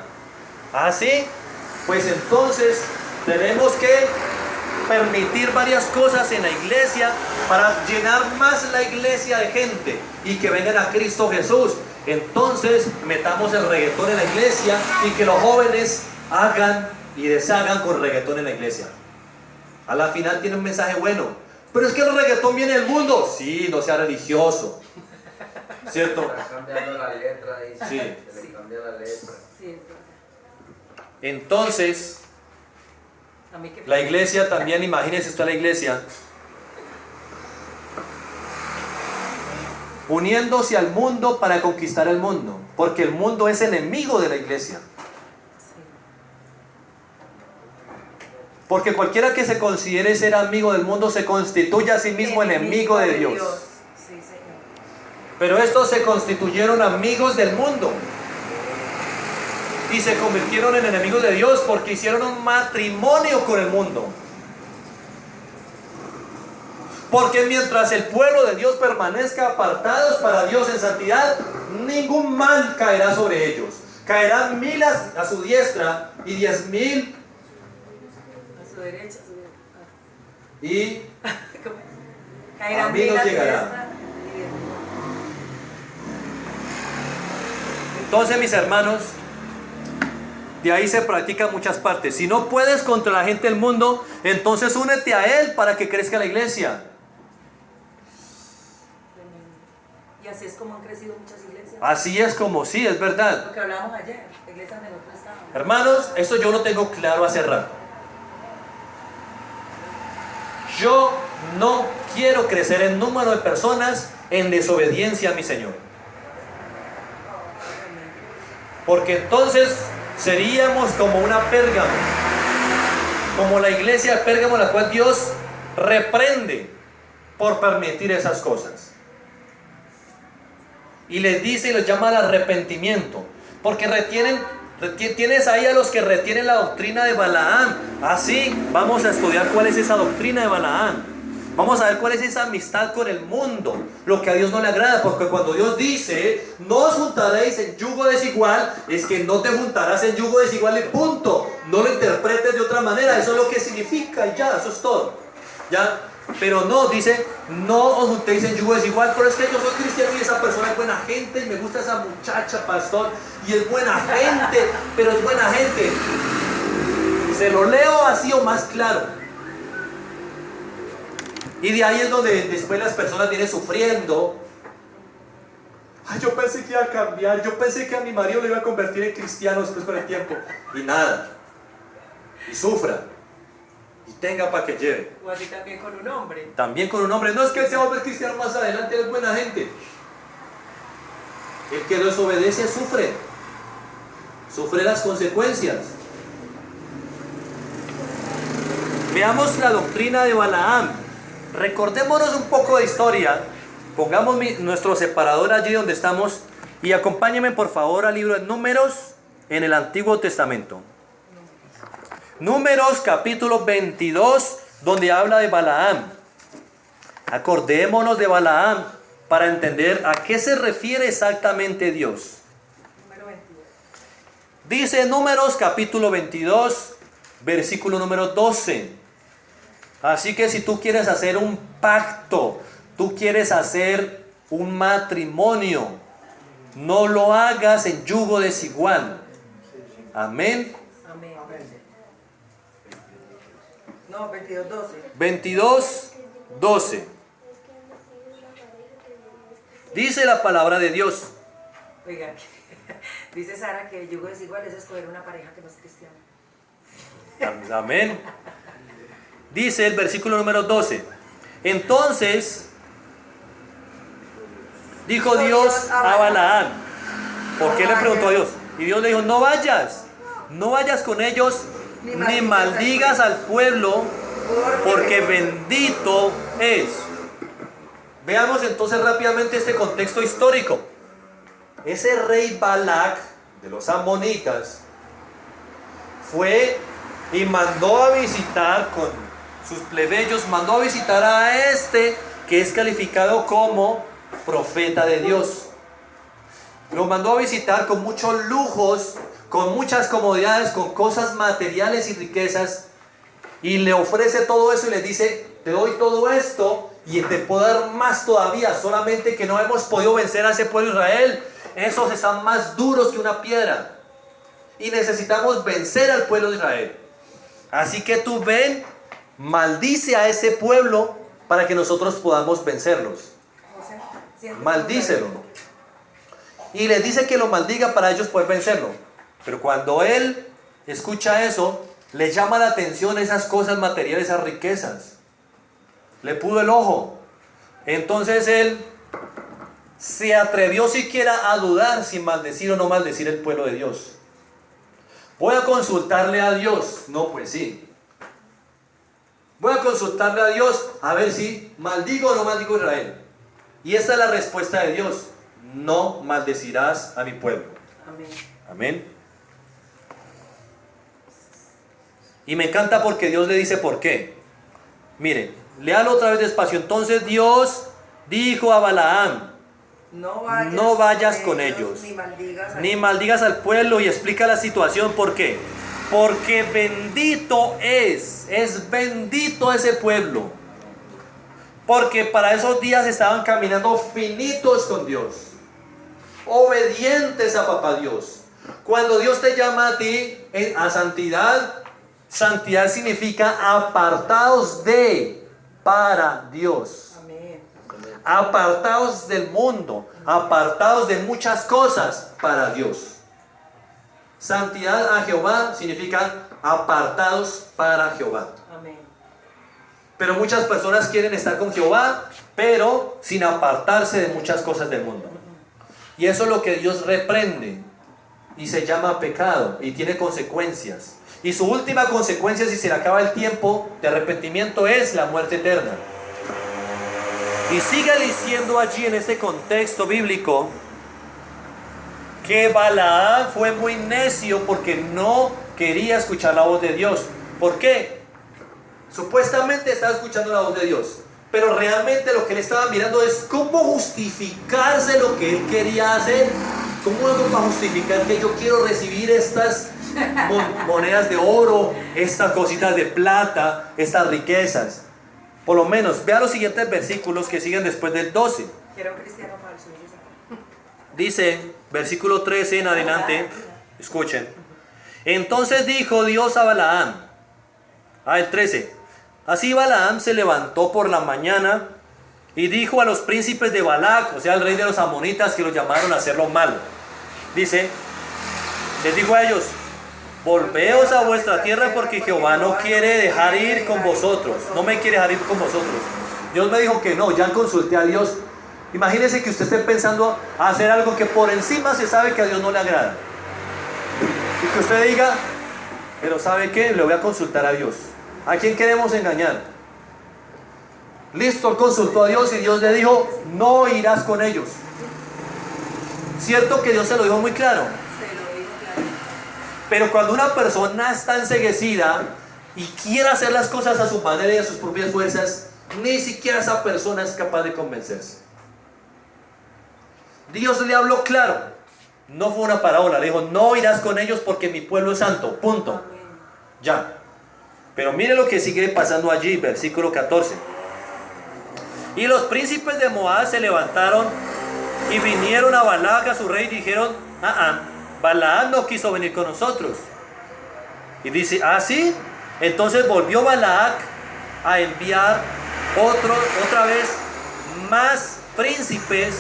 Speaker 1: Así, pues entonces tenemos que permitir varias cosas en la iglesia para llenar más la iglesia de gente y que vengan a Cristo Jesús. Entonces metamos el reggaetón en la iglesia y que los jóvenes hagan y deshagan con reggaetón en la iglesia. A la final tiene un mensaje bueno. Pero es que el reggaetón viene del mundo. Sí, no sea religioso, ¿cierto?
Speaker 2: Está cambiando la letra, dice.
Speaker 1: Sí.
Speaker 2: Se le cambia la letra.
Speaker 3: Sí.
Speaker 1: Entonces
Speaker 3: A mí que...
Speaker 1: la iglesia también, imagínense usted la iglesia uniéndose al mundo para conquistar el mundo, porque el mundo es enemigo de la iglesia. Porque cualquiera que se considere ser amigo del mundo se constituye a sí mismo enemigo de Dios.
Speaker 3: Sí, Señor.
Speaker 1: Pero estos se constituyeron amigos del mundo. y se convirtieron en enemigos de Dios porque hicieron un matrimonio con el mundo. Porque mientras el pueblo de Dios permanezca apartados para Dios en santidad, ningún mal caerá sobre ellos. Caerán 1000 a su diestra y 10.000
Speaker 3: a su derecha,
Speaker 1: y
Speaker 3: caerán
Speaker 1: a mí nos llegará. Entonces, mis hermanos, de ahí se practican muchas partes. Si no puedes contra la gente del mundo, entonces únete a él para que crezca la iglesia.
Speaker 3: Y así es como han crecido muchas iglesias.
Speaker 1: Así es como, sí, es verdad.
Speaker 3: Lo que hablábamos ayer, la iglesia donde nosotros estábamos.
Speaker 1: Hermanos, esto yo lo tengo claro hace rato. Yo no quiero crecer en número de personas en desobediencia a mi Señor. Porque entonces seríamos como una Pérgamo, como la iglesia de Pérgamo, la cual Dios reprende por permitir esas cosas. Y les dice y los llama al arrepentimiento, porque tienes ahí a los que retienen la doctrina de Balaam. Así vamos a estudiar cuál es esa doctrina de Balaam. Vamos a ver cuál es esa amistad con el mundo, lo que a Dios no le agrada, porque cuando Dios dice, no os juntaréis en yugo desigual, es que no te juntarás en yugo desigual y punto. No lo interpretes de otra manera, eso es lo que significa y ya, eso es todo. ¿Ya? Pero no, dice, no os juntéis en yugo desigual, pero es que yo soy cristiano y esa persona es buena gente y me gusta esa muchacha, pastor, y es buena gente, pero es buena gente. Se lo leo así o más claro. Y de ahí es donde después las personas vienen sufriendo. Ay, yo pensé que iba a cambiar, yo pensé que a mi marido le iba a convertir en cristiano después con el tiempo. Y nada. Y sufra. Y tenga para que lleve.
Speaker 3: O así también con un hombre.
Speaker 1: También con un hombre. No es que él se va a volver cristiano más adelante, él es buena gente. El que desobedece sufre. Sufre las consecuencias. Veamos la doctrina de Balaam. Recordémonos un poco de historia. Pongamos nuestro separador allí donde estamos y acompáñenme por favor al libro de Números en el Antiguo Testamento. Números capítulo 22, donde habla de Balaam. Acordémonos de Balaam para entender a qué se refiere exactamente Dios.
Speaker 3: Número 22.
Speaker 1: Dice Números capítulo 22, versículo número 12. Así que si tú quieres hacer un pacto, tú quieres hacer un matrimonio, no lo hagas en yugo desigual. Amén.
Speaker 3: Amén. No, 22, 12.
Speaker 1: 22, 12. Dice la palabra de Dios.
Speaker 3: Oiga, dice Sara que el yugo desigual es escoger una pareja que no es cristiana.
Speaker 1: Amén. Dice el versículo número 12. Entonces dijo Dios a Balaam. ¿Por qué le preguntó a Dios? Y Dios le dijo, no vayas con ellos, ni maldigas al pueblo, porque bendito es. Veamos entonces rápidamente este contexto histórico. Ese rey Balac de los amonitas fue y mandó a visitar con sus plebeyos, mandó a visitar a este que es calificado como profeta de Dios. Lo mandó a visitar con muchos lujos, con muchas comodidades, con cosas materiales y riquezas, y le ofrece todo eso y le dice, te doy todo esto y te puedo dar más todavía, solamente que no hemos podido vencer a ese pueblo de Israel. Esos están más duros que una piedra y necesitamos vencer al pueblo de Israel. Así que tú ven, maldice a ese pueblo para que nosotros podamos vencerlos. Maldícelo. Y les dice que lo maldiga para ellos poder vencerlo. Pero cuando él escucha eso, le llama la atención esas cosas materiales, esas riquezas. Le pudo el ojo. Entonces él se atrevió siquiera a dudar si maldecir o no maldecir el pueblo de Dios. Voy a consultarle a Dios. No, pues sí. Voy a consultarle a Dios a ver si maldigo o no maldigo a Israel. Y esta es la respuesta de Dios. No maldecirás a mi pueblo.
Speaker 3: Amén.
Speaker 1: Amén. Y me encanta porque Dios le dice por qué. Mire, léalo otra vez despacio. Entonces Dios dijo a Balaam: no vayas con ellos, ni maldigas al pueblo, y explica la situación. ¿Por qué? Porque bendito es bendito ese pueblo. Porque para esos días estaban caminando finitos con Dios, obedientes a papá Dios. Cuando Dios te llama a ti a santidad, santidad significa apartados de, para Dios.
Speaker 3: Amén.
Speaker 1: Apartados del mundo, apartados de muchas cosas para Dios. Santidad a Jehová significa apartados para Jehová.
Speaker 3: Amén.
Speaker 1: Pero muchas personas quieren estar con Jehová, pero sin apartarse de muchas cosas del mundo. Y eso es lo que Dios reprende y se llama pecado y tiene consecuencias. Y su última consecuencia, si se le acaba el tiempo de arrepentimiento, es la muerte eterna. Y sigue diciendo allí en este contexto bíblico que Balaam fue muy necio porque no quería escuchar la voz de Dios. ¿Por qué? Supuestamente estaba escuchando la voz de Dios, pero realmente lo que él estaba mirando es cómo justificarse lo que él quería hacer. ¿Cómo hago para justificar que yo quiero recibir estas monedas de oro, estas cositas de plata, estas riquezas? Por lo menos, vea los siguientes versículos que siguen después del 12.
Speaker 3: Quiero un cristiano falso.
Speaker 1: Dice, versículo 13 en adelante, escuchen. Entonces dijo Dios a Balaam, el 13. Así Balaam se levantó por la mañana y dijo a los príncipes de Balac, o sea, el rey de los amonitas, que los llamaron a hacer lo malo. Dice, les dijo a ellos: volveos a vuestra tierra, porque Jehová no quiere dejar ir con vosotros. No me quiere dejar ir con vosotros. Dios me dijo que no, ya consulté a Dios. Imagínese que usted esté pensando a hacer algo que por encima se sabe que a Dios no le agrada. Y que usted diga: pero ¿sabe qué? Le voy a consultar a Dios. ¿A quién queremos engañar? Listo, él consultó a Dios y Dios le dijo: no irás con ellos. Cierto que Dios se lo dijo muy claro. Pero cuando una persona está enceguecida y quiere hacer las cosas a su manera y a sus propias fuerzas, ni siquiera esa persona es capaz de convencerse. Dios le habló claro. No fue una parábola. Le dijo: no irás con ellos porque mi pueblo es santo. Punto. Ya. Pero mire lo que sigue pasando allí, versículo 14. Y los príncipes de Moab se levantaron y vinieron a Balac, a su rey, y dijeron: Balaam no quiso venir con nosotros. Y dice: ¿sí? Entonces volvió Balac a enviar otra vez más príncipes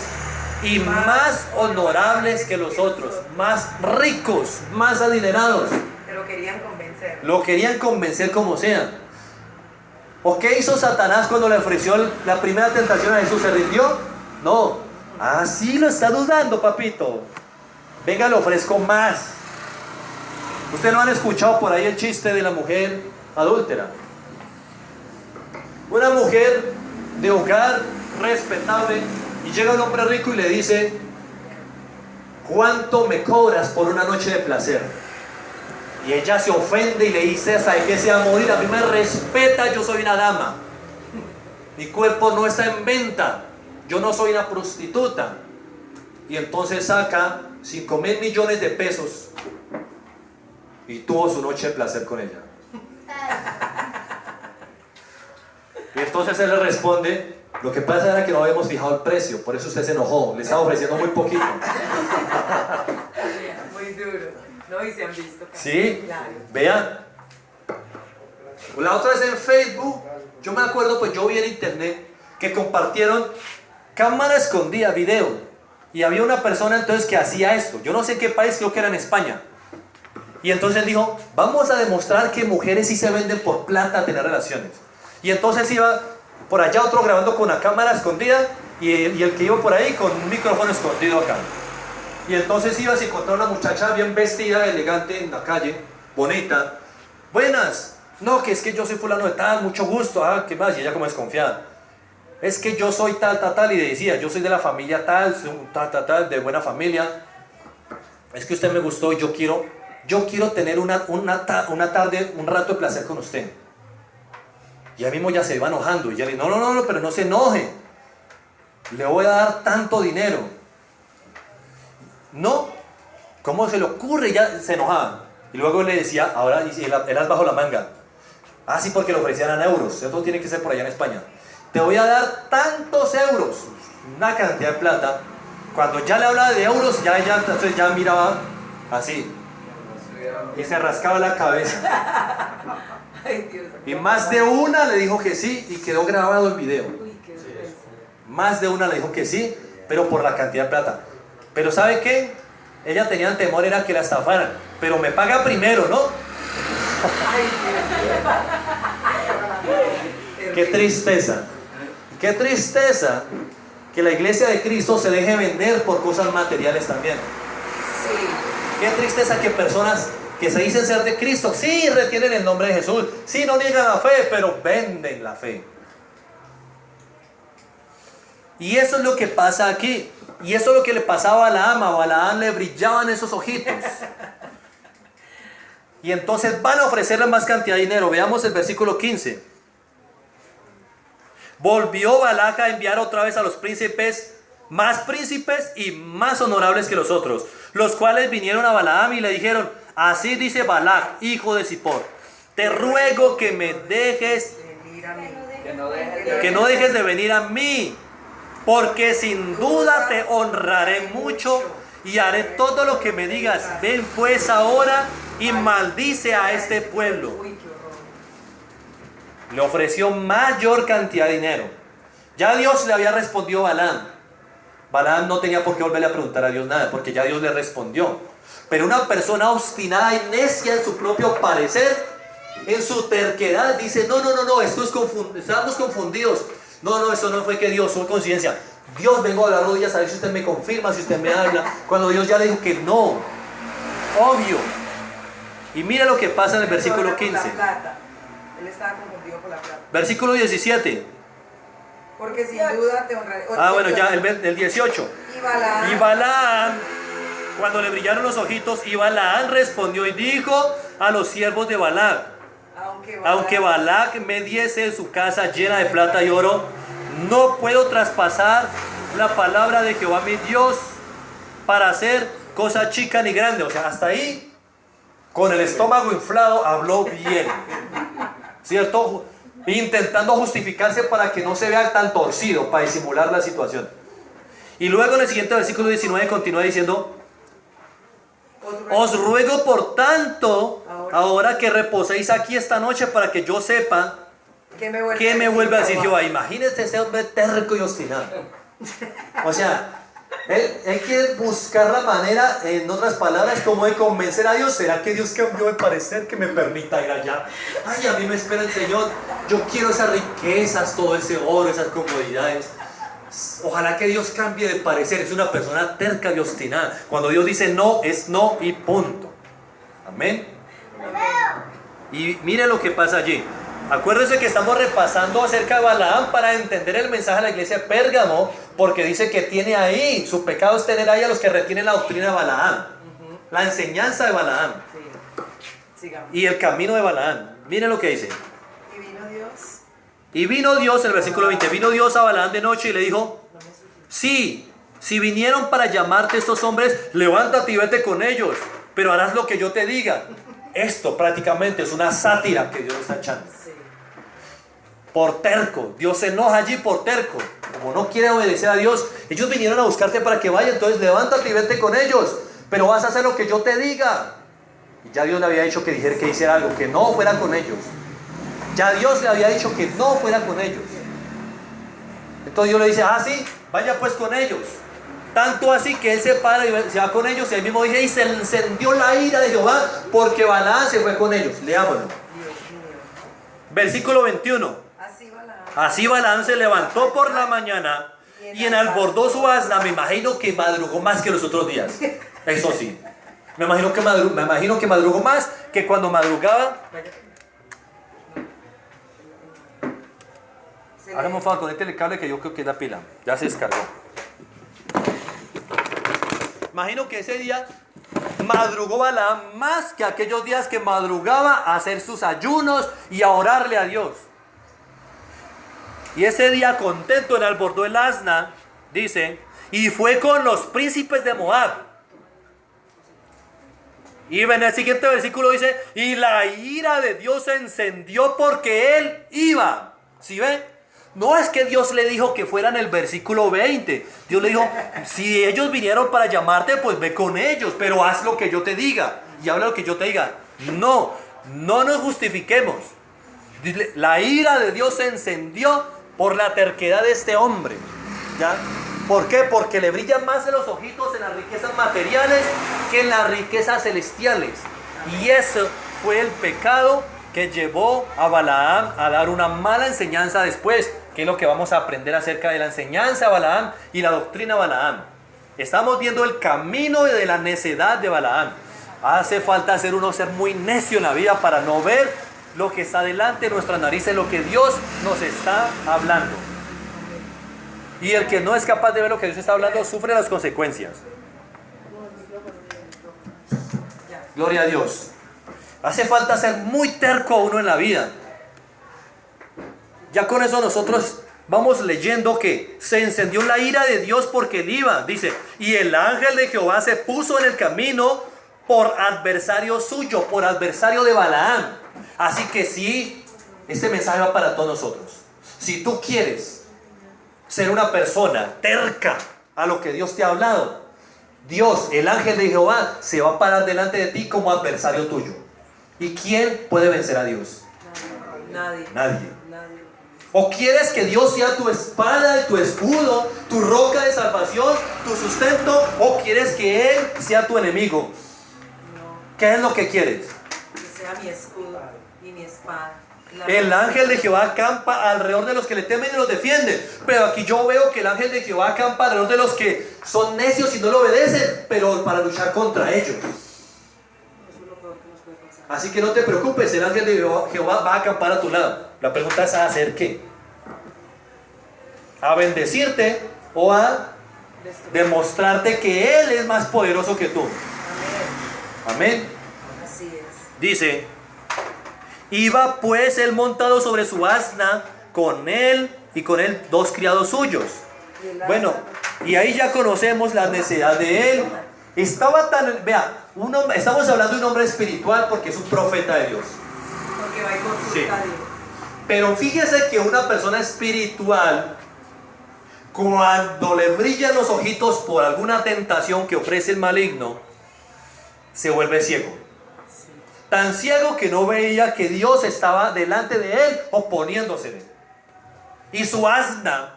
Speaker 1: y más honorables que los otros, más ricos, más adinerados.
Speaker 3: Pero querían convencer.
Speaker 1: Lo querían convencer como sea. ¿O qué hizo Satanás cuando le ofreció la primera tentación a Jesús? ¿Se rindió? No. Sí lo está dudando, papito. Venga, le ofrezco más. ¿Ustedes no han escuchado por ahí el chiste de la mujer adúltera? Una mujer de hogar respetable, y llega un hombre rico y le dice: ¿cuánto me cobras por una noche de placer? Y ella se ofende y le dice: ¿sabe qué? Se va a morir, a mí me respeta, yo soy una dama, mi cuerpo no está en venta, yo no soy una prostituta. Y entonces saca 5,000 millones de pesos y tuvo su noche de placer con ella. Y entonces él le responde: lo que pasa era que no habíamos fijado el precio, por eso usted se enojó, le estaba ofreciendo muy poquito.
Speaker 3: Muy duro. No, y se han visto.
Speaker 1: Sí,
Speaker 3: claro.
Speaker 1: Vean. La otra vez en Facebook, yo me acuerdo, pues yo vi en internet que compartieron cámara escondida, video. Y había una persona entonces que hacía esto. Yo no sé en qué país, creo que era en España. Y entonces dijo: vamos a demostrar que mujeres sí se venden por plata a tener relaciones. Y entonces iba por allá otro grabando con una cámara escondida y el que iba por ahí con un micrófono escondido acá. Y entonces iba a encontrar una muchacha bien vestida, elegante, en la calle, bonita. Buenas. No, que es que yo soy fulano de tal, mucho gusto. ¿Qué más? Y ella como desconfiada. Es que yo soy tal, y le decía: yo soy de la familia tal, de buena familia. Es que usted me gustó y yo quiero yo quiero tener una tarde, un rato de placer con usted. Y ahí mismo ya se iba enojando. Y ya le dije, no, pero no se enoje. Le voy a dar tanto dinero. No, ¿cómo se le ocurre? Ya se enojaba. Y luego le decía, ahora él bajo la manga. Ah, sí, porque le ofrecían euros. Eso tiene que ser por allá en España. Te voy a dar tantos euros. Una cantidad de plata. Cuando ya le hablaba de euros, entonces ya miraba así. Y se rascaba la cabeza.
Speaker 3: Ay, Dios.
Speaker 1: Y más de una le dijo que sí y quedó grabado el video.
Speaker 3: Uy, qué vergüenza.
Speaker 1: Más de una le dijo que sí, pero por la cantidad de plata. Pero ¿sabe qué? Ella tenía temor, era que la estafaran. Pero me paga primero, ¿no?
Speaker 3: Ay, Dios.
Speaker 1: Qué tristeza. Qué tristeza que la iglesia de Cristo se deje vender por cosas materiales también.
Speaker 3: Sí.
Speaker 1: Qué tristeza que personas que se dicen ser de Cristo, sí retienen el nombre de Jesús, sí no niegan la fe, pero venden la fe. Y eso es lo que pasa aquí. Y eso es lo que le pasaba a Balaam. A Balaam le brillaban esos ojitos. Y entonces van a ofrecerle más cantidad de dinero. Veamos el versículo 15. Volvió Balac a enviar otra vez a los príncipes y más honorables que los otros, los cuales vinieron a Balaam y le dijeron: así dice Balac, hijo de Zippor, te ruego que me dejes, que no dejes de venir a mí, porque sin duda te honraré mucho y haré todo lo que me digas. Ven pues ahora y maldice a este pueblo.
Speaker 3: Uy, qué horror.
Speaker 1: Le ofreció mayor cantidad de dinero. Ya Dios le había respondido a Balaam. Balaam no tenía por qué volverle a preguntar a Dios nada, porque ya Dios le respondió. Pero una persona obstinada y necia en su propio parecer, en su terquedad, dice: no, estamos confundidos. No, eso no fue que Dios, fue coincidencia. Dios, vengo a las rodillas a ver si usted me confirma, si usted me habla. Cuando Dios ya le dijo que no. Obvio. Y mira lo que pasa en el versículo 15.
Speaker 3: Él estaba confundido por la plata.
Speaker 1: Versículo 17.
Speaker 3: Porque sin duda te honraré.
Speaker 1: Bueno, ya el 18. Y Balaam, cuando le brillaron los ojitos, y Balaam respondió y dijo a los siervos de Balac: aunque Balac me diese su casa llena de plata y oro, no puedo traspasar la palabra de Jehová mi Dios para hacer cosa chica ni grande. O sea, hasta ahí, con el estómago inflado, habló bien, ¿cierto? Intentando justificarse para que no se vea tan torcido, para disimular la situación. Y luego en el siguiente versículo 19 continúa diciendo: os ruego por tanto ahora que reposéis aquí esta noche, para que yo sepa qué me vuelve a decir Jehová. Imagínense ese hombre terco y obstinado. O sea, él quiere buscar la manera, en otras palabras, como de convencer a Dios. ¿Será que Dios cambió de parecer, que me permita ir allá? Ay, a mí me espera el Señor. Yo quiero esas riquezas, todo ese oro, esas comodidades. Ojalá que Dios cambie de parecer. Es una persona terca y obstinada. Cuando Dios dice no, es no y punto. Amén. Y mire lo que pasa allí. Acuérdense que estamos repasando acerca de Balaam para entender el mensaje de la iglesia de Pérgamo, porque dice que tiene ahí, su pecado es tener ahí a los que retienen la doctrina de Balaam, la enseñanza de Balaam y el camino de Balaam. Miren lo que dice. Y vino Dios, el versículo 20, vino Dios a Balaam de noche y le dijo: sí, si vinieron para llamarte estos hombres, levántate y vete con ellos, pero harás lo que yo te diga. Esto prácticamente es una sátira que Dios está echando. Por terco, Dios se enoja allí por terco. Como no quiere obedecer a Dios, ellos vinieron a buscarte para que vaya, entonces levántate y vete con ellos, pero vas a hacer lo que yo te diga. Y ya Dios le había dicho que hiciera algo, que no fuera con ellos. Ya Dios le había dicho que no fuera con ellos. Entonces Dios le dice: sí, vaya pues con ellos. Tanto así que él se para y se va con ellos, y ahí mismo dice: y se encendió la ira de Jehová porque Balaam se fue con ellos. Leámoslo. Versículo 21. Así Balaam se levantó por la mañana y enalbordó su asna. Me imagino que madrugó más que los otros días. Eso sí. Me imagino que madrugó más que cuando madrugaba. Hágame un favor, conéctele el cable que yo creo que es la pila. Ya se descargó. Imagino que ese día madrugó Balaam más que aquellos días que madrugaba a hacer sus ayunos y a orarle a Dios. Y ese día contento enalbordó el asna, dice, y fue con los príncipes de Moab. Y en el siguiente versículo dice, y la ira de Dios se encendió porque él iba. ¿Sí ve? No es que Dios le dijo que fuera en el versículo 20. Dios le dijo, si ellos vinieron para llamarte, pues ve con ellos, pero haz lo que yo te diga y habla lo que yo te diga. No nos justifiquemos. La ira de Dios se encendió por la terquedad de este hombre. ¿Ya? ¿Por qué? Porque le brillan más en los ojitos en las riquezas materiales que en las riquezas celestiales. Y eso fue el pecado que llevó a Balaam a dar una mala enseñanza después, que es lo que vamos a aprender acerca de la enseñanza de Balaam y la doctrina de Balaam. Estamos viendo el camino de la necedad de Balaam. Hace falta ser muy necio en la vida para no ver lo que está delante de nuestras narices, lo que Dios nos está hablando. Y el que no es capaz de ver lo que Dios está hablando sufre las consecuencias. Gloria a Dios. Hace falta ser muy terco uno en la vida. Ya con eso nosotros vamos leyendo que se encendió la ira de Dios porque él iba. Dice, y el ángel de Jehová se puso en el camino por adversario suyo, por adversario de Balaam. Así que sí, este mensaje va para todos nosotros. Si tú quieres ser una persona terca a lo que Dios te ha hablado, Dios, el ángel de Jehová, se va a parar delante de ti como adversario tuyo. ¿Y quién puede vencer a Dios? Nadie. ¿O quieres que Dios sea tu espada y tu escudo, tu roca de salvación, tu sustento? ¿O quieres que Él sea tu enemigo? ¿Qué es lo que quieres?
Speaker 3: Que sea mi escudo y mi espada.
Speaker 1: El ángel de Jehová acampa alrededor de los que le temen y los defienden. Pero aquí yo veo que el ángel de Jehová acampa alrededor de los que son necios y no lo obedecen, pero para luchar contra ellos. Así que no te preocupes, el ángel de Jehová va a acampar a tu lado. La pregunta es: ¿a hacer qué? ¿A bendecirte o a demostrarte que Él es más poderoso que tú? Amén.
Speaker 3: Así es.
Speaker 1: Dice: iba pues él montado sobre su asna, con él y con él 2 criados suyos. Bueno, y ahí ya conocemos la necesidad de él. Estaba tan, estamos hablando de un hombre espiritual porque es un profeta de Dios.
Speaker 3: Porque va a consultar a Dios.
Speaker 1: Pero fíjese que una persona espiritual, cuando le brillan los ojitos por alguna tentación que ofrece el maligno, se vuelve ciego. Tan ciego que no veía que Dios estaba delante de él, oponiéndosele. Y su asna,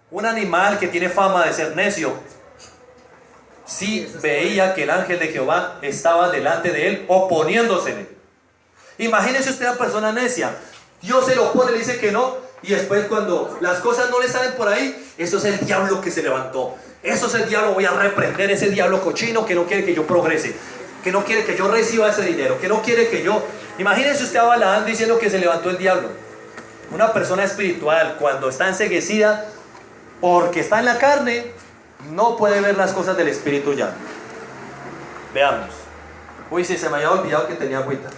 Speaker 1: un animal que tiene fama de ser necio, sí veía que el ángel de Jehová estaba delante de él, oponiéndosele. Imagínese usted a una persona necia. Dios se lo opone, le dice que no, y después cuando las cosas no le salen por ahí, eso es el diablo que se levantó. Eso es el diablo, voy a reprender ese diablo cochino que no quiere que yo progrese, que no quiere que yo reciba ese dinero, que no quiere que yo... Imagínense usted a Balaam diciendo que se levantó el diablo. Una persona espiritual, cuando está enceguecida porque está en la carne, no puede ver las cosas del espíritu ya. Veamos. Uy, si se me había olvidado que tenía agüita.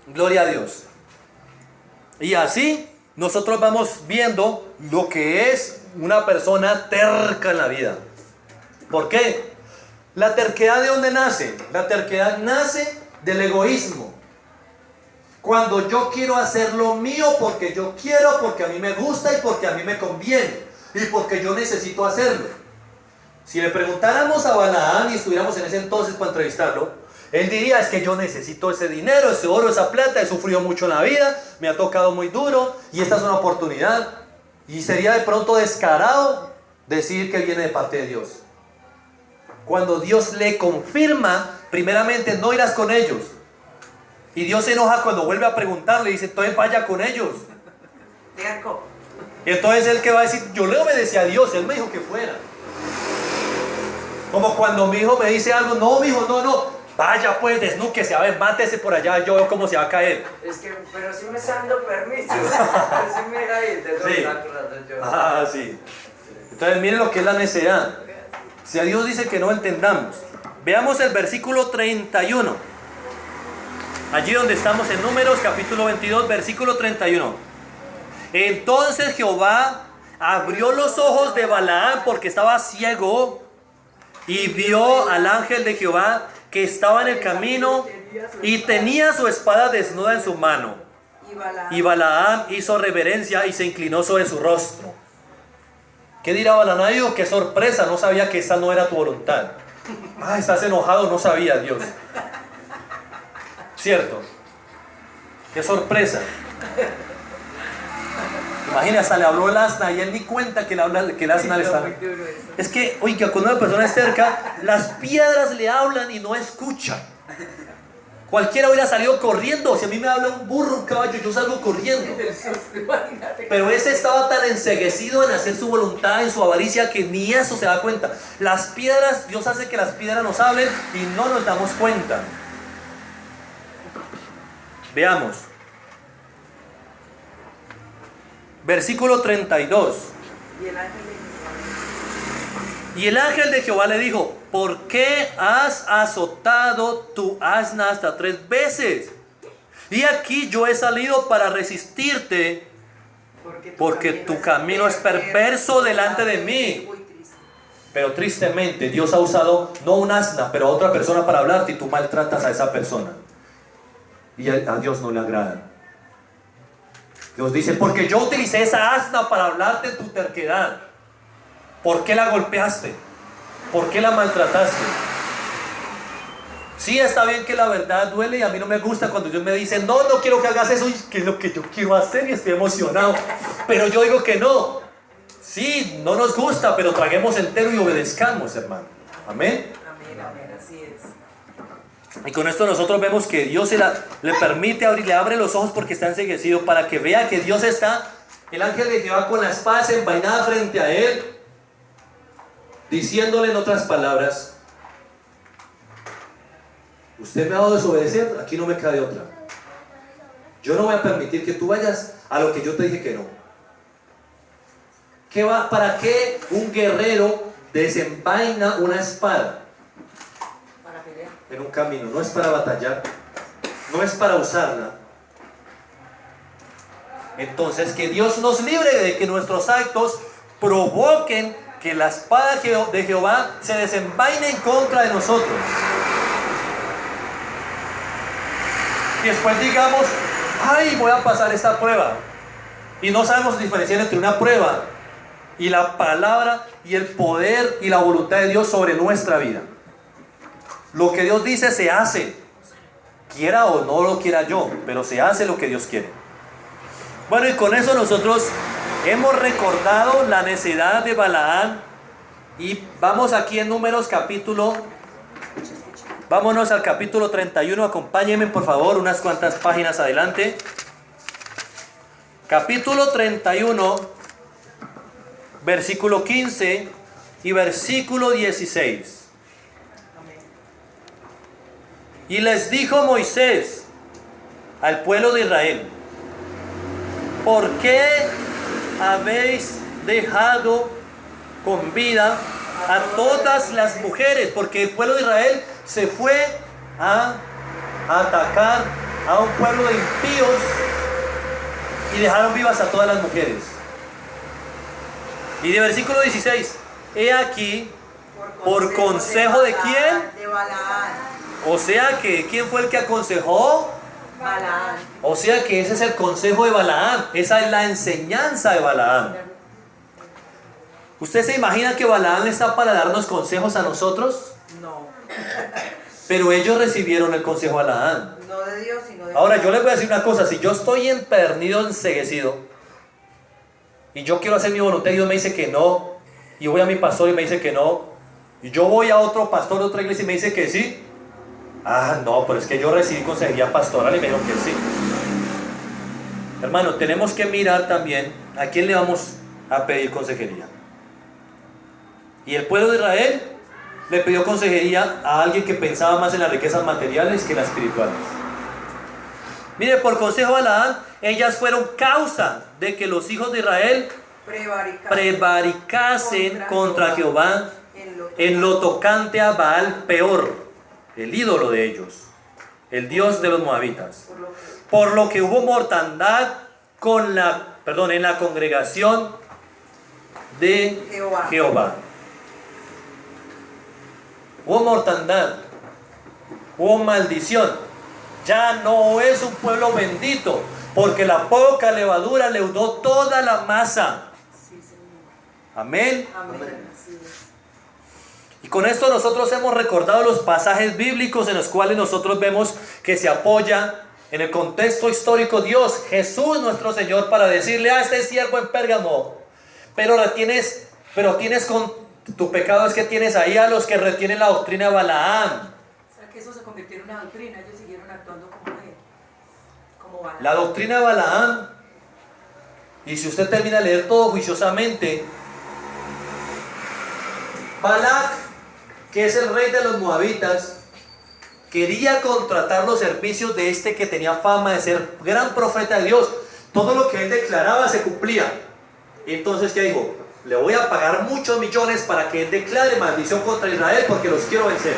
Speaker 1: Gloria a Dios. Y así nosotros vamos viendo lo que es una persona terca en la vida. ¿Por qué? ¿La terquedad de dónde nace? La terquedad nace del egoísmo. Cuando yo quiero hacer lo mío porque yo quiero, porque a mí me gusta y porque a mí me conviene y porque yo necesito hacerlo. Si le preguntáramos a Balaam y estuviéramos en ese entonces para entrevistarlo, él diría: es que yo necesito ese dinero, ese oro, esa plata, he sufrido mucho en la vida, me ha tocado muy duro y esta es una oportunidad. Y sería de pronto descarado decir que viene de parte de Dios. Cuando Dios le confirma, primeramente no irás con ellos. Y Dios se enoja cuando vuelve a preguntarle y dice: entonces vaya con ellos. Y entonces él que va a decir: yo le obedecí a Dios, él me dijo que fuera. Como cuando mi hijo me dice algo: no, mi hijo, no, Vaya pues, desnúquese, a ver, mátese por allá, yo veo cómo se va a caer.
Speaker 2: Es que, pero si me está dando permiso. Si me da ahí, te doy
Speaker 1: Sí.
Speaker 2: la clase, yo.
Speaker 1: Ah, sí. Entonces miren lo que es la necedad. Si a Dios dice que no entendamos. Veamos el versículo 31. Allí donde estamos en Números, capítulo 22, versículo 31. Entonces Jehová abrió los ojos de Balaam porque estaba ciego y vio al ángel de Jehová que estaba en el camino y tenía su espada desnuda en su mano. Y Balaam hizo reverencia y se inclinó sobre su rostro. ¿Qué dirá Balaam? Ay, Dios, qué sorpresa, no sabía que esta no era tu voluntad. Ah, estás enojado, no sabía, Dios. ¿Cierto? Qué sorpresa. Imagina, hasta le habló el asna y él ni cuenta que el asna le está... Es que, oiga, cuando una persona es cerca, las piedras le hablan y no escucha. Cualquiera hubiera salido corriendo. Si a mí me habla un burro, un caballo, yo salgo corriendo. Pero ese estaba tan enceguecido en hacer su voluntad, en su avaricia, que ni eso se da cuenta. Las piedras, Dios hace que las piedras nos hablen y no nos damos cuenta. Veamos. Versículo 32. Y el ángel de Jehová le dijo: ¿por qué has azotado tu asna hasta 3 veces? Y aquí yo he salido para resistirte, porque tu camino es perverso delante de mí. Pero tristemente Dios ha usado no un asna, pero a otra persona para hablarte, y tú maltratas a esa persona. Y a Dios no le agrada. Dios dice: porque yo utilicé esa asna para hablarte en tu terquedad. ¿Por qué la golpeaste? ¿Por qué la maltrataste? Sí, está bien que la verdad duele y a mí no me gusta cuando Dios me dice: no quiero que hagas eso, y que es lo que yo quiero hacer y estoy emocionado. Pero yo digo que no. Sí, no nos gusta, pero traguemos entero y obedezcamos, hermano. Amén.
Speaker 3: Amén, así es.
Speaker 1: Y con esto nosotros vemos que Dios le permite abrir, le abre los ojos porque está enceguecido, para que vea que Dios está, el ángel de Jehová con la espada desenvainada frente a él, diciéndole en otras palabras: usted me ha dado a desobedecer, aquí no me cabe otra. Yo no voy a permitir que tú vayas a lo que yo te dije que no. ¿Para qué un guerrero desenvaina una espada?
Speaker 3: Para pelear.
Speaker 1: En un camino, no es para batallar, no es para usarla. Entonces, que Dios nos libre de que nuestros actos provoquen que la espada de Jehová se desenvaine en contra de nosotros. Y después digamos: ay, voy a pasar esta prueba. Y no sabemos diferenciar entre una prueba y la palabra y el poder y la voluntad de Dios sobre nuestra vida. Lo que Dios dice se hace, quiera o no lo quiera yo, pero se hace lo que Dios quiere. Bueno, y con eso nosotros hemos recordado la necedad de Balaam. Y vamos aquí en Números capítulo, vámonos al capítulo 31, acompáñenme por favor unas cuantas páginas adelante. Capítulo 31, versículo 15 y versículo 16. Y les dijo Moisés al pueblo de Israel: ¿por qué habéis dejado con vida a todas las mujeres? Porque el pueblo de Israel se fue a atacar a un pueblo de impíos y dejaron vivas a todas las mujeres. Y de versículo 16: he aquí, por consejo de quién.
Speaker 3: De Balaam.
Speaker 1: O sea que, ¿quién fue el que aconsejó?
Speaker 3: Balaam.
Speaker 1: O sea que ese es el consejo de Balaam. Esa es la enseñanza de Balaam. ¿Usted se imagina que Balaam está para darnos consejos a nosotros?
Speaker 3: No.
Speaker 1: Pero ellos recibieron el consejo de Balaam.
Speaker 3: No de Dios, sino de
Speaker 1: Ahora yo les voy a decir una cosa: si yo estoy empernido, enceguecido, y yo quiero hacer mi voluntad y Dios me dice que no, y voy a mi pastor y me dice que no, y yo voy a otro pastor de otra iglesia y me dice que sí, ah, no, pero es que yo recibí consejería pastoral y me dijo que sí. Hermano, tenemos que mirar también a quién le vamos a pedir consejería. Y el pueblo de Israel le pidió consejería a alguien que pensaba más en las riquezas materiales que en las espirituales. Mire, por consejo de Balaam, ellas fueron causa de que los hijos de Israel prevaricasen contra Jehová en lo tocante a Baal peor, el ídolo de ellos, el dios de los moabitas. Por lo que hubo mortandad en la congregación de Jehová. Hubo mortandad, hubo maldición. Ya no es un pueblo bendito, porque la poca levadura leudó toda la masa. Amén. Y con esto nosotros hemos recordado los pasajes bíblicos en los cuales nosotros vemos que se apoya en el contexto histórico Dios, Jesús nuestro Señor, para decirle a este siervo en Pérgamo, pero tienes con tu pecado es que tienes ahí a los que retienen la doctrina de Balaam.
Speaker 3: O sea que eso se convirtió en una doctrina, ellos siguieron actuando como Balaam.
Speaker 1: La doctrina de Balaam, y si usted termina de leer todo juiciosamente, Balac, que es el rey de los moabitas, quería contratar los servicios de este que tenía fama de ser gran profeta de Dios. Todo lo que él declaraba se cumplía. Entonces, ¿qué dijo? Le voy a pagar muchos millones para que él declare maldición contra Israel, porque los quiero vencer.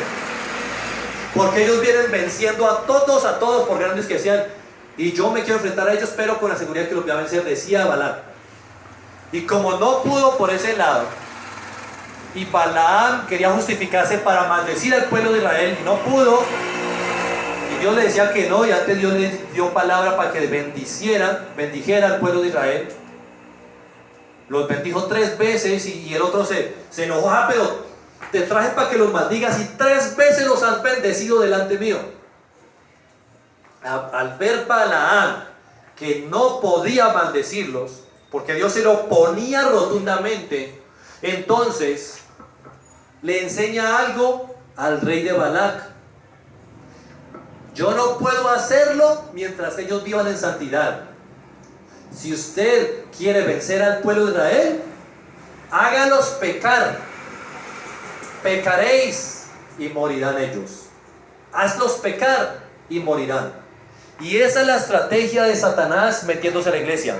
Speaker 1: Porque ellos vienen venciendo a todos por grandes que sean. Y yo me quiero enfrentar a ellos, pero con la seguridad que los voy a vencer, decía Balac. Y como no pudo por ese lado, y Balaam quería justificarse para maldecir al pueblo de Israel, y no pudo, y Dios le decía que no, y antes Dios le dio palabra para que bendijera al pueblo de Israel. Los bendijo 3 veces, y el otro se enojó. Pero te traje para que los maldigas, y 3 veces los has bendecido delante mío. Al ver Balaam que no podía maldecirlos, porque Dios se lo oponía rotundamente, entonces le enseña algo al rey de Balac. Yo no puedo hacerlo mientras ellos vivan en santidad. Si usted quiere vencer al pueblo de Israel, hágalos pecar. Pecaréis y morirán ellos. Hazlos pecar y morirán. Y esa es la estrategia de Satanás metiéndose a la iglesia,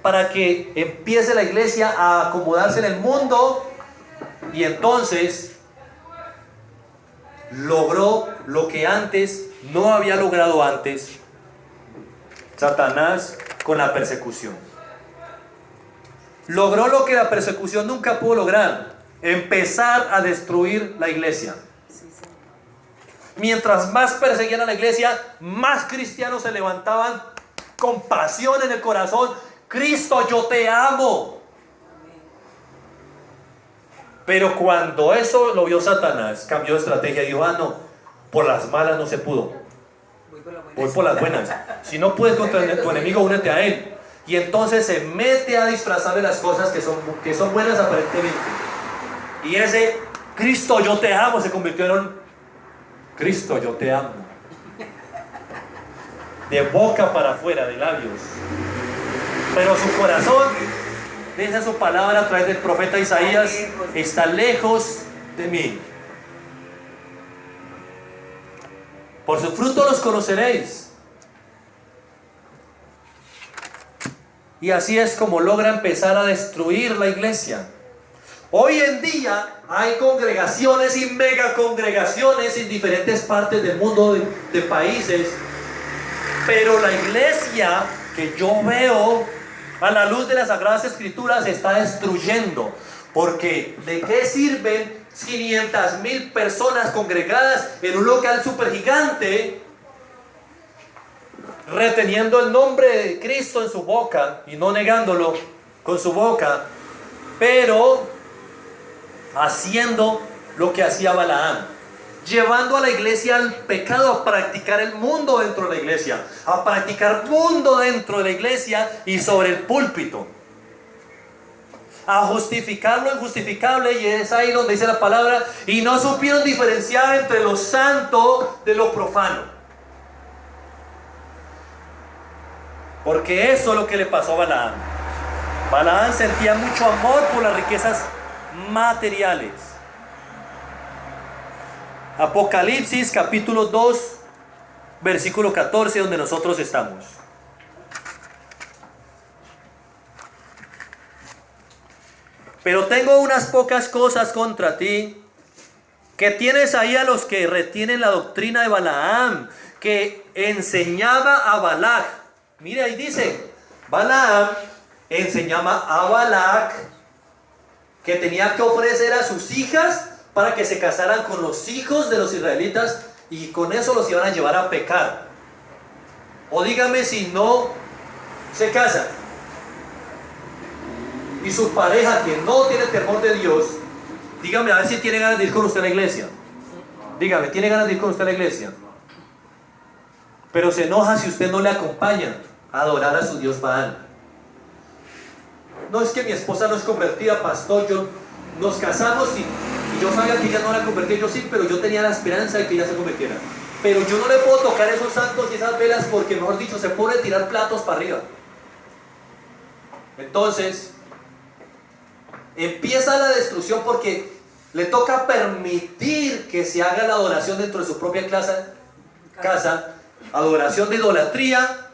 Speaker 1: para que empiece la iglesia a acomodarse en el mundo, y entonces logró lo que antes no había logrado antes Satanás con la persecución. Logró lo que la persecución nunca pudo lograr: empezar a destruir la iglesia. Mientras más perseguían a la iglesia, más cristianos se levantaban con pasión en el corazón. Cristo, yo te amo. Pero cuando eso lo vio Satanás, cambió de estrategia y dijo: no, por las malas no se pudo, voy por las buenas. Si no puedes contra tu enemigo, únete a él. Y entonces se mete a disfrazarle las cosas que son buenas aparentemente. Y ese Cristo, yo te amo, se convirtió en un Cristo, yo te amo. De boca para afuera, de labios. Pero su corazón, dice su palabra a través del profeta Isaías, está lejos de mí. Por su fruto los conoceréis. Y así es como logra empezar a destruir la iglesia. Hoy en día hay congregaciones y megacongregaciones en diferentes partes del mundo, de países. Pero la iglesia que yo veo a la luz de las Sagradas Escrituras se está destruyendo. Porque ¿de qué sirven 500,000 personas congregadas en un local súper gigante, reteniendo el nombre de Cristo en su boca y no negándolo con su boca, pero haciendo lo que hacía Balaam, llevando a la iglesia al pecado, a practicar el mundo dentro de la iglesia, a practicar mundo dentro de la iglesia y sobre el púlpito, a justificar lo injustificable? Y es ahí donde dice la palabra: y no supieron diferenciar entre lo santo de lo profano. Porque eso es lo que le pasó a Balaam. Balaam sentía mucho amor por las riquezas materiales. Apocalipsis capítulo 2, versículo 14, donde nosotros estamos. Pero tengo unas pocas cosas contra ti, que tienes ahí a los que retienen la doctrina de Balaam, que enseñaba a Balac. Mire, ahí dice, Balaam enseñaba a Balac que tenía que ofrecer a sus hijas para que se casaran con los hijos de los israelitas y con eso los iban a llevar a pecar. O dígame si no se casan y su pareja que no tiene temor de Dios, dígame a ver si tiene ganas de ir con usted a la iglesia. Dígame, ¿tiene ganas de ir con usted a la iglesia? Pero se enoja si usted no le acompaña a adorar a su Dios Baal. No, es que mi esposa no es convertida, pastor, nos casamos y yo sabía que ella no era convertida, yo sí, pero yo tenía la esperanza de que ella se convirtiera. Pero yo no le puedo tocar esos santos y esas velas porque, mejor dicho, se puede tirar platos para arriba. Entonces, empieza la destrucción porque le toca permitir que se haga la adoración dentro de su propia casa, adoración de idolatría,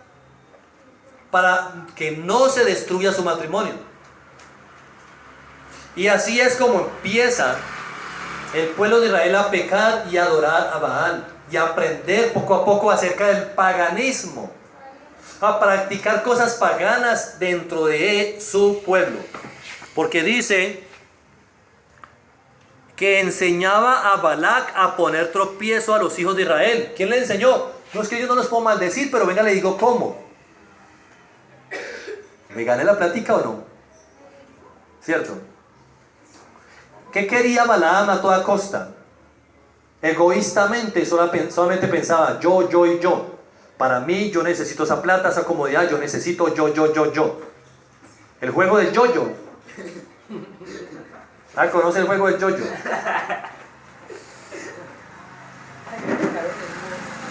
Speaker 1: para que no se destruya su matrimonio. Y así es como empieza el pueblo de Israel a pecar y a adorar a Baal y a aprender poco a poco acerca del paganismo, a practicar cosas paganas dentro de su pueblo. Porque dice que enseñaba a Balac a poner tropiezo a los hijos de Israel. ¿Quién le enseñó? No es que yo no los puedo maldecir, pero venga, le digo cómo. ¿Me gané la plática o no? ¿Cierto? ¿Qué quería Balaam a toda costa? Egoístamente solamente pensaba yo y yo. Para mí, yo necesito esa plata, esa comodidad, yo necesito yo. El juego del yo-yo. Ah, ¿conoce el juego del yo-yo?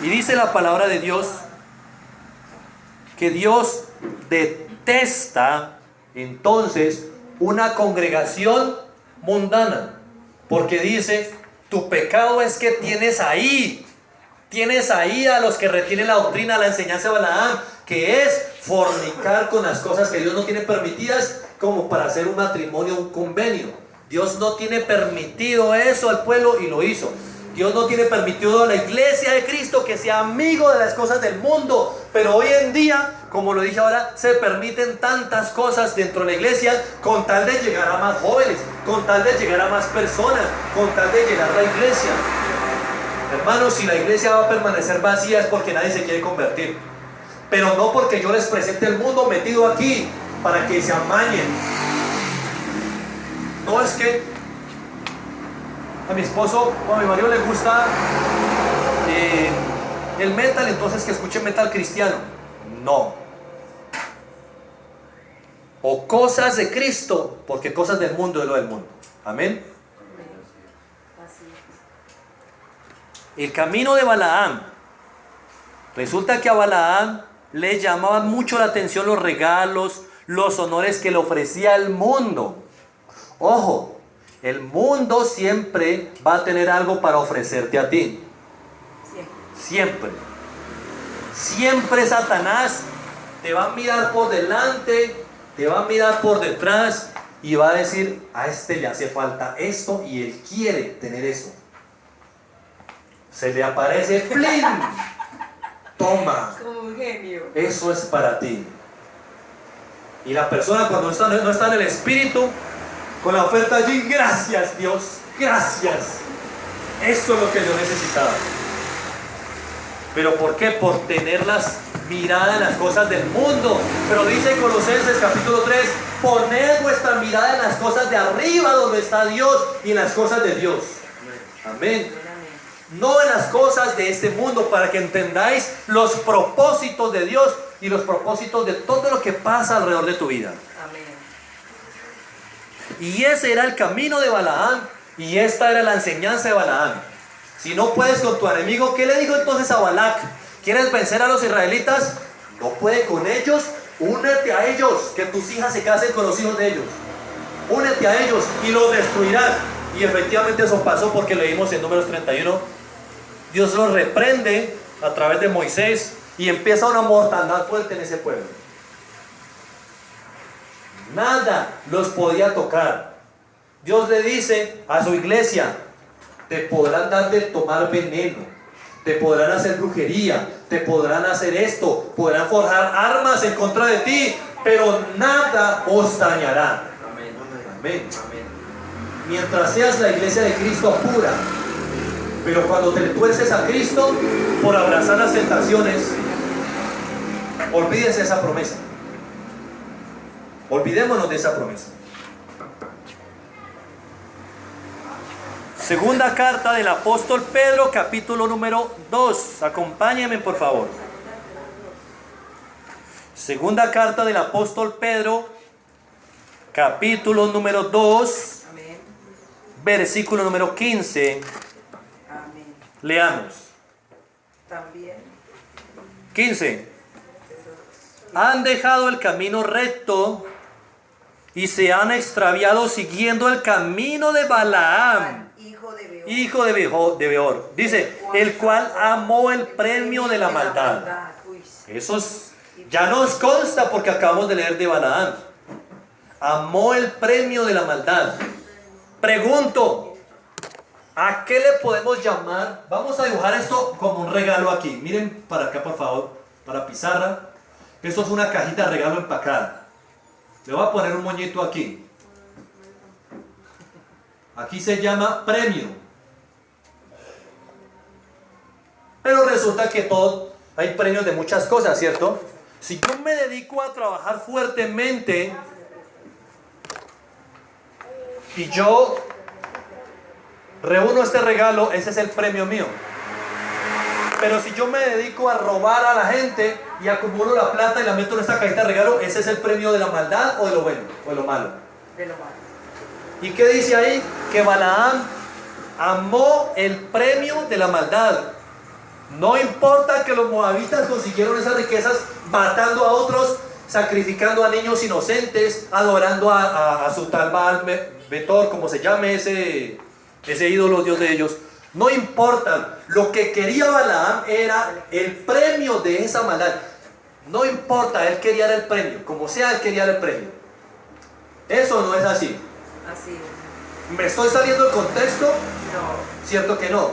Speaker 1: Y dice la palabra de Dios que Dios detesta entonces una congregación mundana, porque dice, tu pecado es que tienes ahí a los que retienen la doctrina, la enseñanza de Balaam, que es fornicar con las cosas que Dios no tiene permitidas, como para hacer un matrimonio, un convenio. Dios no tiene permitido eso al pueblo y lo hizo. Dios no tiene permitido a la iglesia de Cristo que sea amigo de las cosas del mundo, pero hoy en día, como lo dije ahora, se permiten tantas cosas dentro de la iglesia con tal de llegar a más jóvenes, con tal de llegar a más personas, con tal de llenar la iglesia. Hermanos, si la iglesia va a permanecer vacía es porque nadie se quiere convertir, pero no porque yo les presente el mundo metido aquí para que se amañen. No, es que a mi esposo o a mi marido le gusta el metal, entonces que escuche metal cristiano. No. O cosas de Cristo, porque cosas del mundo es lo del mundo. Amén. El camino de Balaam. Resulta que a Balaam le llamaban mucho la atención los regalos, los honores que le ofrecía el mundo. Ojo, el mundo siempre va a tener algo para ofrecerte a ti. Siempre Satanás te va a mirar por delante, te va a mirar por detrás y va a decir, a este le hace falta esto y él quiere tener eso. Se le aparece, ¡plin! Toma.
Speaker 3: Como un genio.
Speaker 1: Eso es para ti. Y la persona cuando no está en el espíritu, con la oferta allí, gracias Dios, gracias. Eso es lo que yo necesitaba. ¿Pero por qué? Por tener las miradas en las cosas del mundo. Pero dice Colosenses capítulo 3, poned vuestra mirada en las cosas de arriba donde está Dios y en las cosas de Dios. Amén. No en las cosas de este mundo, para que entendáis los propósitos de Dios y los propósitos de todo lo que pasa alrededor de tu vida.
Speaker 3: Amén.
Speaker 1: Y ese era el camino de Balaam y esta era la enseñanza de Balaam. Si no puedes con tu enemigo, ¿qué le dijo entonces a Balac? ¿Quieres vencer a los israelitas? No puede con ellos, únete a ellos, que tus hijas se casen con los hijos de ellos. Únete a ellos y los destruirás. Y efectivamente eso pasó porque leímos en Números 31 Dios los reprende a través de Moisés y empieza una mortandad fuerte en ese pueblo. Nada los podía tocar. Dios le dice a su iglesia: te podrán dar de tomar veneno, te podrán hacer brujería, te podrán hacer esto, podrán forjar armas en contra de ti, pero nada os dañará.
Speaker 2: Amén.
Speaker 1: Amén.
Speaker 2: Amén.
Speaker 1: Mientras seas la iglesia de Cristo pura. Pero cuando te tuerces a Cristo por abrazar las tentaciones, olvídense esa promesa. Olvidémonos de esa promesa. Segunda carta del apóstol Pedro, capítulo número 2. Acompáñenme, por favor. Segunda carta del apóstol Pedro, capítulo número 2,
Speaker 3: Amén.
Speaker 1: versículo número 15.
Speaker 3: Amén.
Speaker 1: Leamos.
Speaker 3: También.
Speaker 1: 15. Han dejado el camino recto y se han extraviado siguiendo el camino de Balaam, hijo de Beor. Dice, el cual amó el premio de la maldad. Eso ya nos consta porque acabamos de leer de Balaam. Amó el premio de la maldad. Pregunto, ¿a qué le podemos llamar? Vamos a dibujar esto como un regalo aquí. Miren para acá, por favor, para pizarra. Esto es una cajita de regalo empacada. Le voy a poner un moñito aquí. Aquí se llama premio. Pero resulta que hay premios de muchas cosas, ¿cierto? Si yo me dedico a trabajar fuertemente y yo reúno este regalo, ese es el premio mío. Pero si yo me dedico a robar a la gente y acumulo la plata y la meto en esta cajita de regalo, ese es el premio de la maldad o de lo bueno o de lo malo.
Speaker 3: De lo malo.
Speaker 1: ¿Y qué dice ahí? Que Balaam amó el premio de la maldad. No importa que los moabitas consiguieron esas riquezas matando a otros, sacrificando a niños inocentes, adorando a su tal Baal Betor, como se llame ese ídolo dios de ellos. No importa, lo que quería Balaam era el premio de esa maldad. No importa, él quería el premio, como sea, él quería el premio. Eso no es así.
Speaker 3: Así es.
Speaker 1: ¿Me estoy saliendo del contexto?
Speaker 3: No.
Speaker 1: ¿Cierto que no?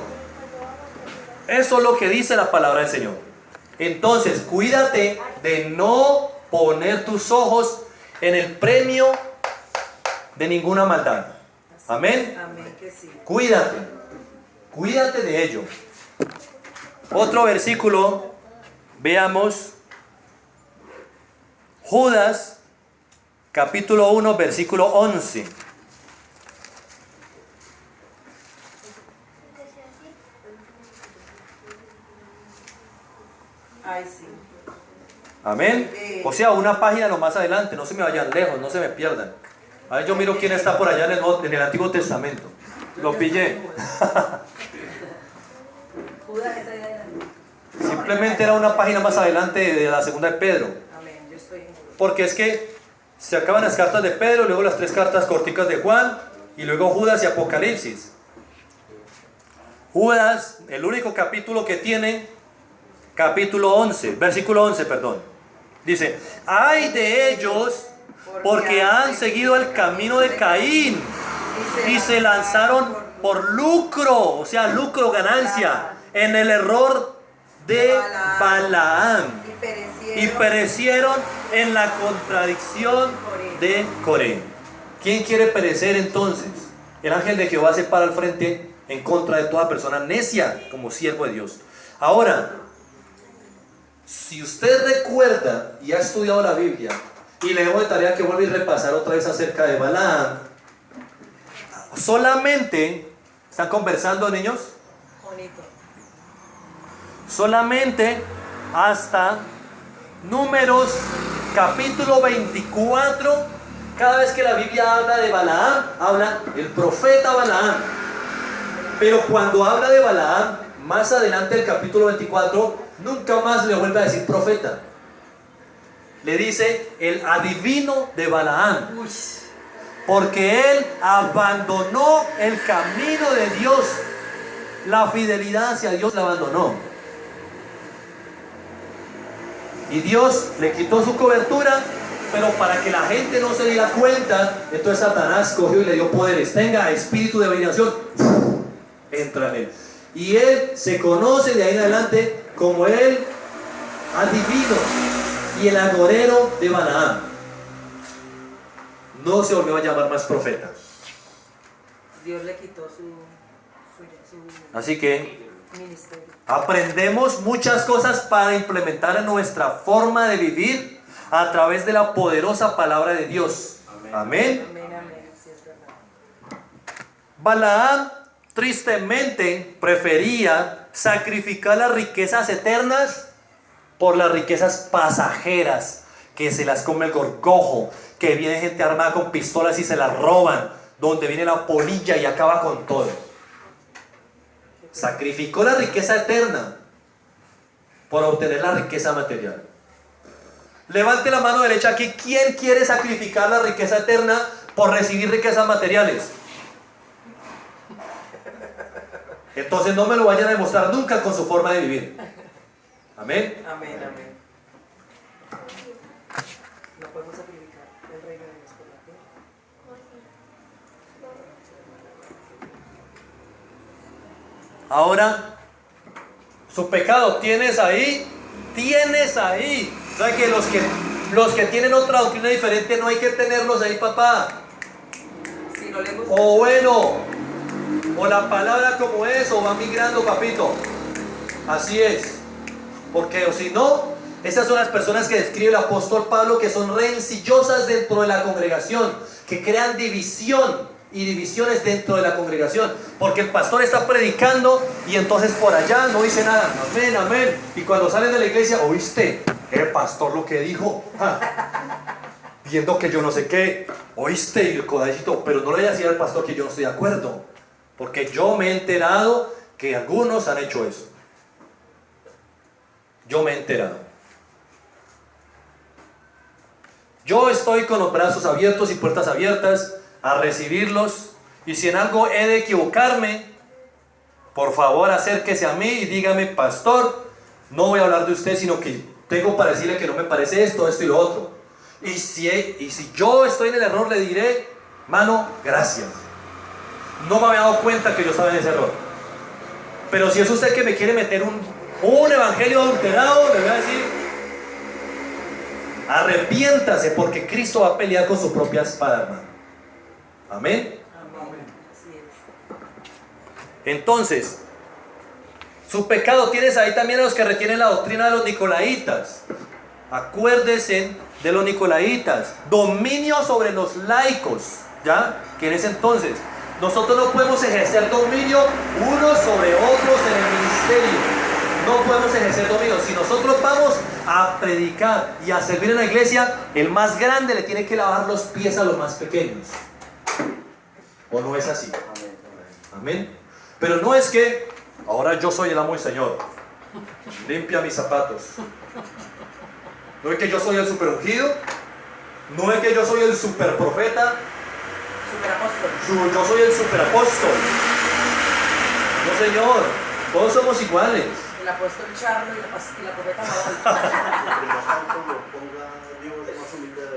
Speaker 1: Eso es lo que dice la palabra del Señor. Entonces, cuídate de no poner tus ojos en el premio de ninguna maldad. Amén.
Speaker 3: Amén, que sí.
Speaker 1: Cuídate de ello. Otro versículo, veamos. Judas, capítulo 1, versículo 11.
Speaker 3: Ay, sí.
Speaker 1: Amén. O sea, una página lo más adelante, no se me vayan lejos, no se me pierdan. A ver, yo miro quién está por allá en el Antiguo Testamento. Lo pillé.
Speaker 3: Judas es allá adelante.
Speaker 1: Simplemente era una página más adelante de la segunda de Pedro.
Speaker 3: Amén, yo estoy en Judas.
Speaker 1: Porque es que se acaban las cartas de Pedro, luego las 3 cartas corticas de Juan, y luego Judas y Apocalipsis. Judas, el único capítulo que tiene, capítulo 11, versículo 11, perdón. Dice, ay de ellos, porque han seguido el camino de Caín y se lanzaron por lucro, o sea, lucro, ganancia, en el error de Balaam y perecieron en la contradicción de Coré. ¿Quién quiere perecer entonces? El ángel de Jehová se para al frente en contra de toda persona necia como siervo de Dios. Ahora, si usted recuerda y ha estudiado la Biblia, y le dejo de tarea que vuelva y repasar otra vez acerca de Balaam, solamente, ¿están conversando, niños?
Speaker 3: Bonito.
Speaker 1: Solamente hasta Números capítulo 24, cada vez que la Biblia habla de Balaam, habla el profeta Balaam. Pero cuando habla de Balaam, más adelante el capítulo 24, nunca más le vuelve a decir profeta. Le dice el adivino de Balaam.
Speaker 3: Uy.
Speaker 1: Porque él abandonó el camino de Dios la fidelidad hacia Dios la abandonó. Y Dios le quitó su cobertura, pero para que la gente no se diera cuenta, entonces Satanás cogió y le dio poderes. Tenga espíritu de adivinación, entra en él. Y él se conoce de ahí en adelante como el adivino y el agorero de Balaam. No se volvió a llamar más profeta.
Speaker 3: Dios le quitó su
Speaker 1: Así que
Speaker 3: ministerio.
Speaker 1: aprendemos muchas cosas para implementar en nuestra forma de vivir a través de la poderosa palabra de Dios. Amén.
Speaker 3: Amén, amén, sí es verdad.
Speaker 1: Balaam tristemente prefería sacrificar las riquezas eternas por las riquezas pasajeras, que se las come el gorgojo, que viene gente armada con pistolas y se las roban, donde viene la polilla y acaba con todo. Sacrificó la riqueza eterna por obtener la riqueza material. Levante la mano derecha aquí. ¿Quién quiere sacrificar la riqueza eterna por recibir riquezas materiales? Entonces no me lo vayan a demostrar nunca con su forma de vivir. Amén.
Speaker 3: Amén, amén. No podemos sacrificar el reino de Dios por la tierra.
Speaker 1: Ahora, su pecado tienes ahí. ¿Sabes que los que tienen otra doctrina diferente no hay que tenerlos ahí, papá?
Speaker 3: Si no le gusta.
Speaker 1: O bueno, o la palabra como es, o va migrando, papito. Así es. Porque o si no, esas son las personas que describe el apóstol Pablo, que son rencillosas dentro de la congregación, que crean división y divisiones dentro de la congregación, porque el pastor está predicando y entonces por allá no dice nada. Amén, amén. Y cuando salen de la iglesia, ¿oíste el pastor lo que dijo? Viendo que yo no sé qué, ¿oíste? Y el codallito, pero no le voy a decir al pastor que yo no estoy de acuerdo, porque yo me he enterado que algunos han hecho eso. Yo me he enterado. Yo estoy con los brazos abiertos y puertas abiertas a recibirlos, y si en algo he de equivocarme, por favor acérquese a mí y dígame: pastor, no voy a hablar de usted, sino que tengo para decirle que no me parece esto, esto y lo otro. Y si yo estoy en el error, le diré: mano, gracias, no me había dado cuenta que yo estaba en ese error. Pero si es usted que me quiere meter un evangelio adulterado, le voy a decir: arrepiéntase, porque Cristo va a pelear con su propia espada, hermano. Amén.
Speaker 3: Amén. Así es.
Speaker 1: Entonces, su pecado tienes ahí también a los que retienen la doctrina de los nicolaitas. Acuérdense de los nicolaitas. Dominio sobre los laicos, ¿ya? Que en ese entonces nosotros no podemos ejercer dominio unos sobre otros en el ministerio. No podemos ejercer dominio. Si nosotros vamos a predicar y a servir en la iglesia, el más grande le tiene que lavar los pies a los más pequeños. ¿O no es así? Amén. Pero no es que ahora yo soy el amo y señor, limpia mis zapatos. No es que yo soy el super ungido. No es que yo soy el super profeta.
Speaker 3: Superapóstol.
Speaker 1: Yo soy el super apóstol. No, señor. Todos somos iguales.
Speaker 3: El apóstol Charlo y la profeta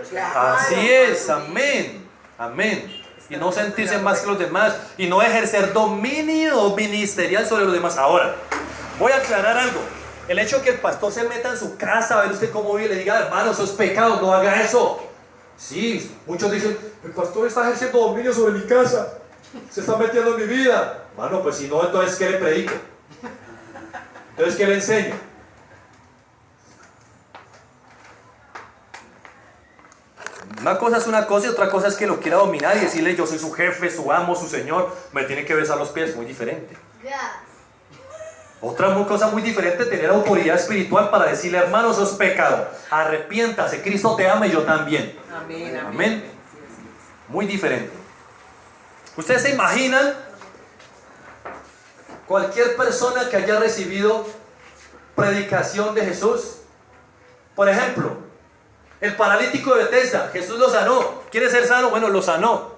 Speaker 3: Mabel.
Speaker 1: Así es. Amén. Amén. Y no sentirse más que los demás, y no ejercer dominio ministerial sobre los demás. Ahora, voy a aclarar algo. El hecho de que el pastor se meta en su casa a ver usted cómo vive y le diga: hermano, eso es pecado, no haga eso. Sí, muchos dicen: el pastor está ejerciendo dominio sobre mi casa, se está metiendo en mi vida. Hermano, pues si no, entonces ¿qué le predico? Entonces ¿qué le enseño? Una cosa es una cosa y otra cosa es que lo quiera dominar y decirle: yo soy su jefe, su amo, su señor, me tiene que besar los pies. Muy diferente. Otra cosa muy diferente, tener autoridad espiritual para decirle: hermano, eso es pecado, arrepiéntase, Cristo te ama y yo también.
Speaker 3: Amén, amén.
Speaker 1: Amén. Muy diferente. ¿Ustedes se imaginan cualquier persona que haya recibido predicación de Jesús? Por ejemplo, el paralítico de Bethesda, Jesús lo sanó. ¿Quiere ser sano? Bueno, lo sanó.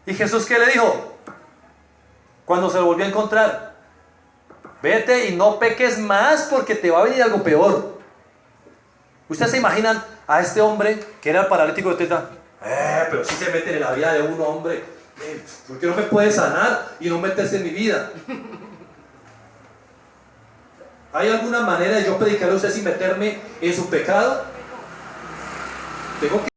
Speaker 1: ¿Y Jesús qué le dijo? cuando se lo volvió a encontrar. Vete y no peques más porque te va a venir algo peor. ¿Ustedes se imaginan a este hombre que era el paralítico de Bethesda? Pero si se mete en la vida de un hombre, ¿por qué no me puede sanar y no meterse en mi vida? ¿Hay alguna manera de yo predicarle a usted sin meterme en su pecado? Tengo que